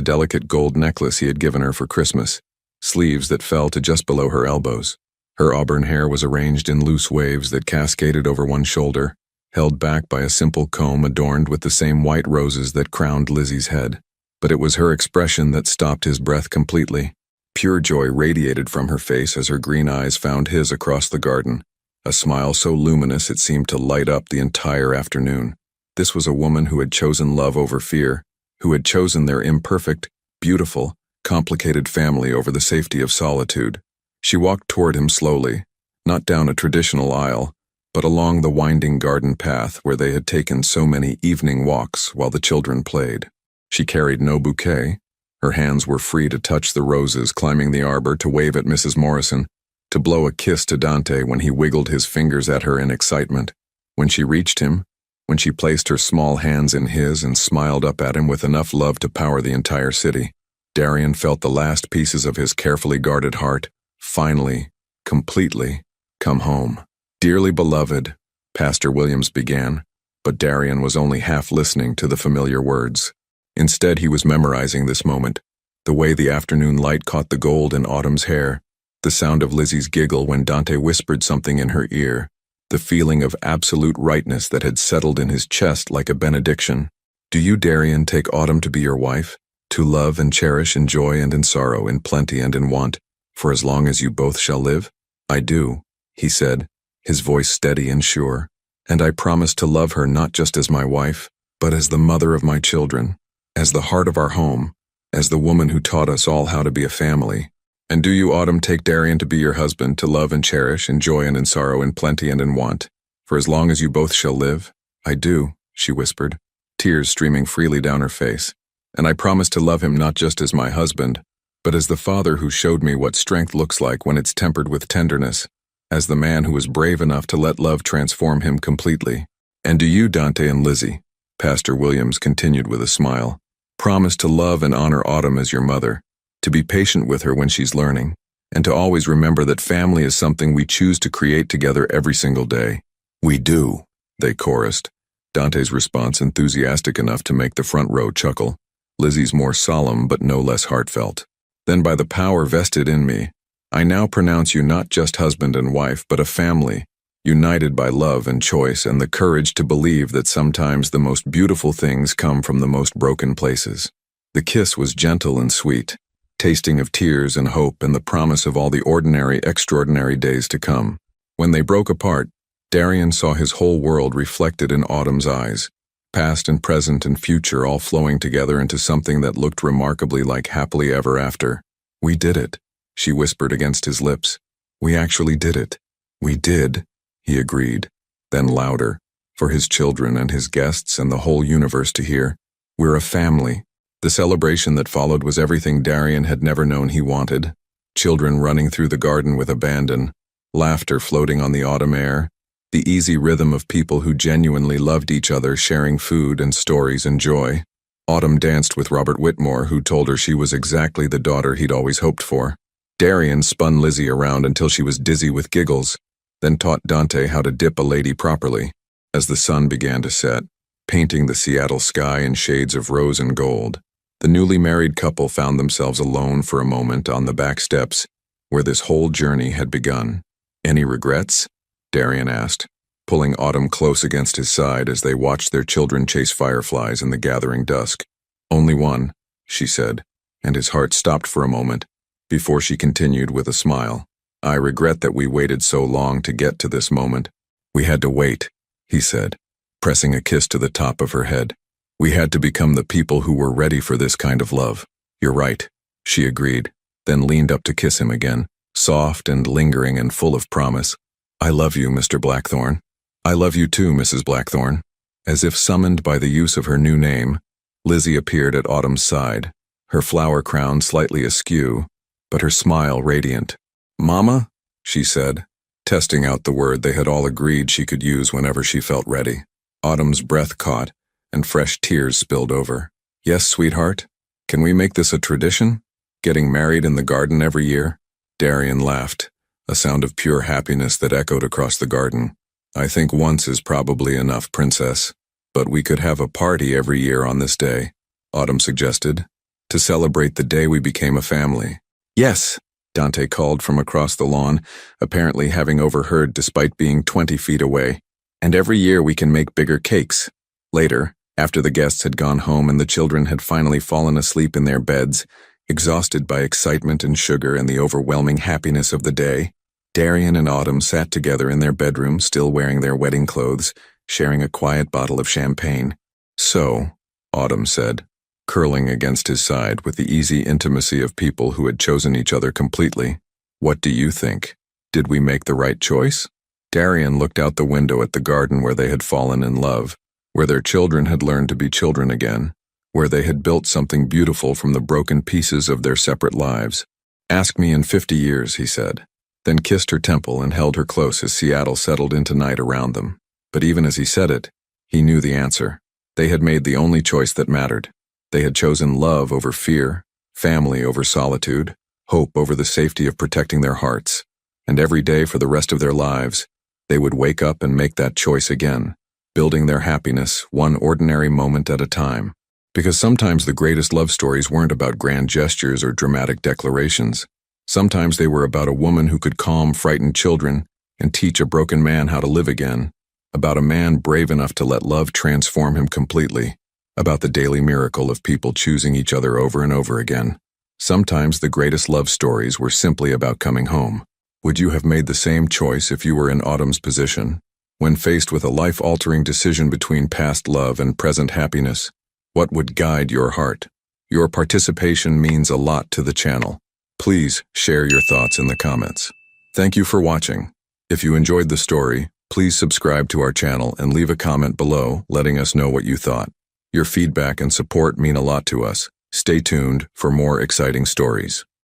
delicate gold necklace he had given her for Christmas, sleeves that fell to just below her elbows. Her auburn hair was arranged in loose waves that cascaded over one shoulder, held back by a simple comb adorned with the same white roses that crowned Lizzie's head. But it was her expression that stopped his breath completely. Pure joy radiated from her face as her green eyes found his across the garden, a smile so luminous it seemed to light up the entire afternoon. This was a woman who had chosen love over fear, who had chosen their imperfect, beautiful, complicated family over the safety of solitude. She walked toward him slowly, not down a traditional aisle, but along the winding garden path where they had taken so many evening walks while the children played. She carried no bouquet. Her hands were free to touch the roses climbing the arbor, to wave at Mrs. Morrison, to blow a kiss to Dante when he wiggled his fingers at her in excitement. When she reached him, when she placed her small hands in his and smiled up at him with enough love to power the entire city, Darian felt the last pieces of his carefully guarded heart, finally, completely, come home. "Dearly beloved," Pastor Williams began, but Darian was only half listening to the familiar words. Instead, he was memorizing this moment, the way the afternoon light caught the gold in Autumn's hair, the sound of Lizzie's giggle when Dante whispered something in her ear, the feeling of absolute rightness that had settled in his chest like a benediction. "Do you, Darian, take Autumn to be your wife, to love and cherish in joy and in sorrow, in plenty and in want, for as long as you both shall live?" "I do," he said, his voice steady and sure, "and I promise to love her not just as my wife, but as the mother of my children, as the heart of our home, as the woman who taught us all how to be a family." "And do you, Autumn, take Darian to be your husband, to love and cherish in joy and in sorrow, in plenty and in want, for as long as you both shall live?" "I do," she whispered, tears streaming freely down her face. "And I promise to love him not just as my husband, but as the father who showed me what strength looks like when it's tempered with tenderness, as the man who was brave enough to let love transform him completely." "And do you, Dante and Lizzie," Pastor Williams continued with a smile, "promise to love and honor Autumn as your mother, to be patient with her when she's learning, and to always remember that family is something we choose to create together every single day?" "We do," they chorused, Dante's response enthusiastic enough to make the front row chuckle, Lizzie's more solemn but no less heartfelt. "Then by the power vested in me, I now pronounce you not just husband and wife, but a family, united by love and choice and the courage to believe that sometimes the most beautiful things come from the most broken places." The kiss was gentle and sweet, tasting of tears and hope and the promise of all the ordinary, extraordinary days to come. When they broke apart, Darian saw his whole world reflected in Autumn's eyes, past and present and future all flowing together into something that looked remarkably like happily ever after. "We did it," she whispered against his lips. "We actually did it." "We did," he agreed, then louder, for his children and his guests and the whole universe to hear. "We're a family." The celebration that followed was everything Darian had never known he wanted. Children running through the garden with abandon, laughter floating on the autumn air, the easy rhythm of people who genuinely loved each other sharing food and stories and joy. Autumn danced with Robert Whitmore, who told her she was exactly the daughter he'd always hoped for. Darian spun Lizzie around until she was dizzy with giggles, then taught Dante how to dip a lady properly. As the sun began to set, painting the Seattle sky in shades of rose and gold, the newly married couple found themselves alone for a moment on the back steps, where this whole journey had begun. "Any regrets?" Darian asked, pulling Autumn close against his side as they watched their children chase fireflies in the gathering dusk. "Only one," she said, and his heart stopped for a moment, before she continued with a smile. "I regret that we waited so long to get to this moment." "We had to wait," he said, pressing a kiss to the top of her head. "We had to become the people who were ready for this kind of love." "You're right," she agreed, then leaned up to kiss him again, soft and lingering and full of promise. "I love you, Mr. Blackthorne." "I love you too, Mrs. Blackthorne." As if summoned by the use of her new name, Lizzie appeared at Autumn's side, her flower crown slightly askew, but her smile radiant. "Mama?" she said, testing out the word they had all agreed she could use whenever she felt ready. Autumn's breath caught, and fresh tears spilled over. Yes, sweetheart? Can we make this a tradition? Getting married in the garden every year? Darian laughed, a sound of pure happiness that echoed across the garden. I think once is probably enough, princess. But we could have a party every year on this day, Autumn suggested, to celebrate the day we became a family. Yes, Dante called from across the lawn, apparently having overheard despite being 20 feet away. And every year we can make bigger cakes. Later, after the guests had gone home and the children had finally fallen asleep in their beds, exhausted by excitement and sugar and the overwhelming happiness of the day, Darian and Autumn sat together in their bedroom, still wearing their wedding clothes, sharing a quiet bottle of champagne. So, Autumn said, curling against his side with the easy intimacy of people who had chosen each other completely, what do you think? Did we make the right choice? Darian looked out the window at the garden where they had fallen in love, where their children had learned to be children again, where they had built something beautiful from the broken pieces of their separate lives. Ask me in 50 years, he said, then kissed her temple and held her close as Seattle settled into night around them. But even as he said it, he knew the answer. They had made the only choice that mattered. They had chosen love over fear, family over solitude, hope over the safety of protecting their hearts. And every day for the rest of their lives, they would wake up and make that choice again, building their happiness one ordinary moment at a time. Because sometimes the greatest love stories weren't about grand gestures or dramatic declarations. Sometimes they were about a woman who could calm frightened children and teach a broken man how to live again, about a man brave enough to let love transform him completely, about the daily miracle of people choosing each other over and over again. Sometimes the greatest love stories were simply about coming home. Would you have made the same choice if you were in Autumn's position? When faced with a life-altering decision between past love and present happiness, what would guide your heart? Your participation means a lot to the channel. Please share your thoughts in the comments. Thank you for watching. If you enjoyed the story, please subscribe to our channel and leave a comment below letting us know what you thought. Your feedback and support mean a lot to us. Stay tuned for more exciting stories.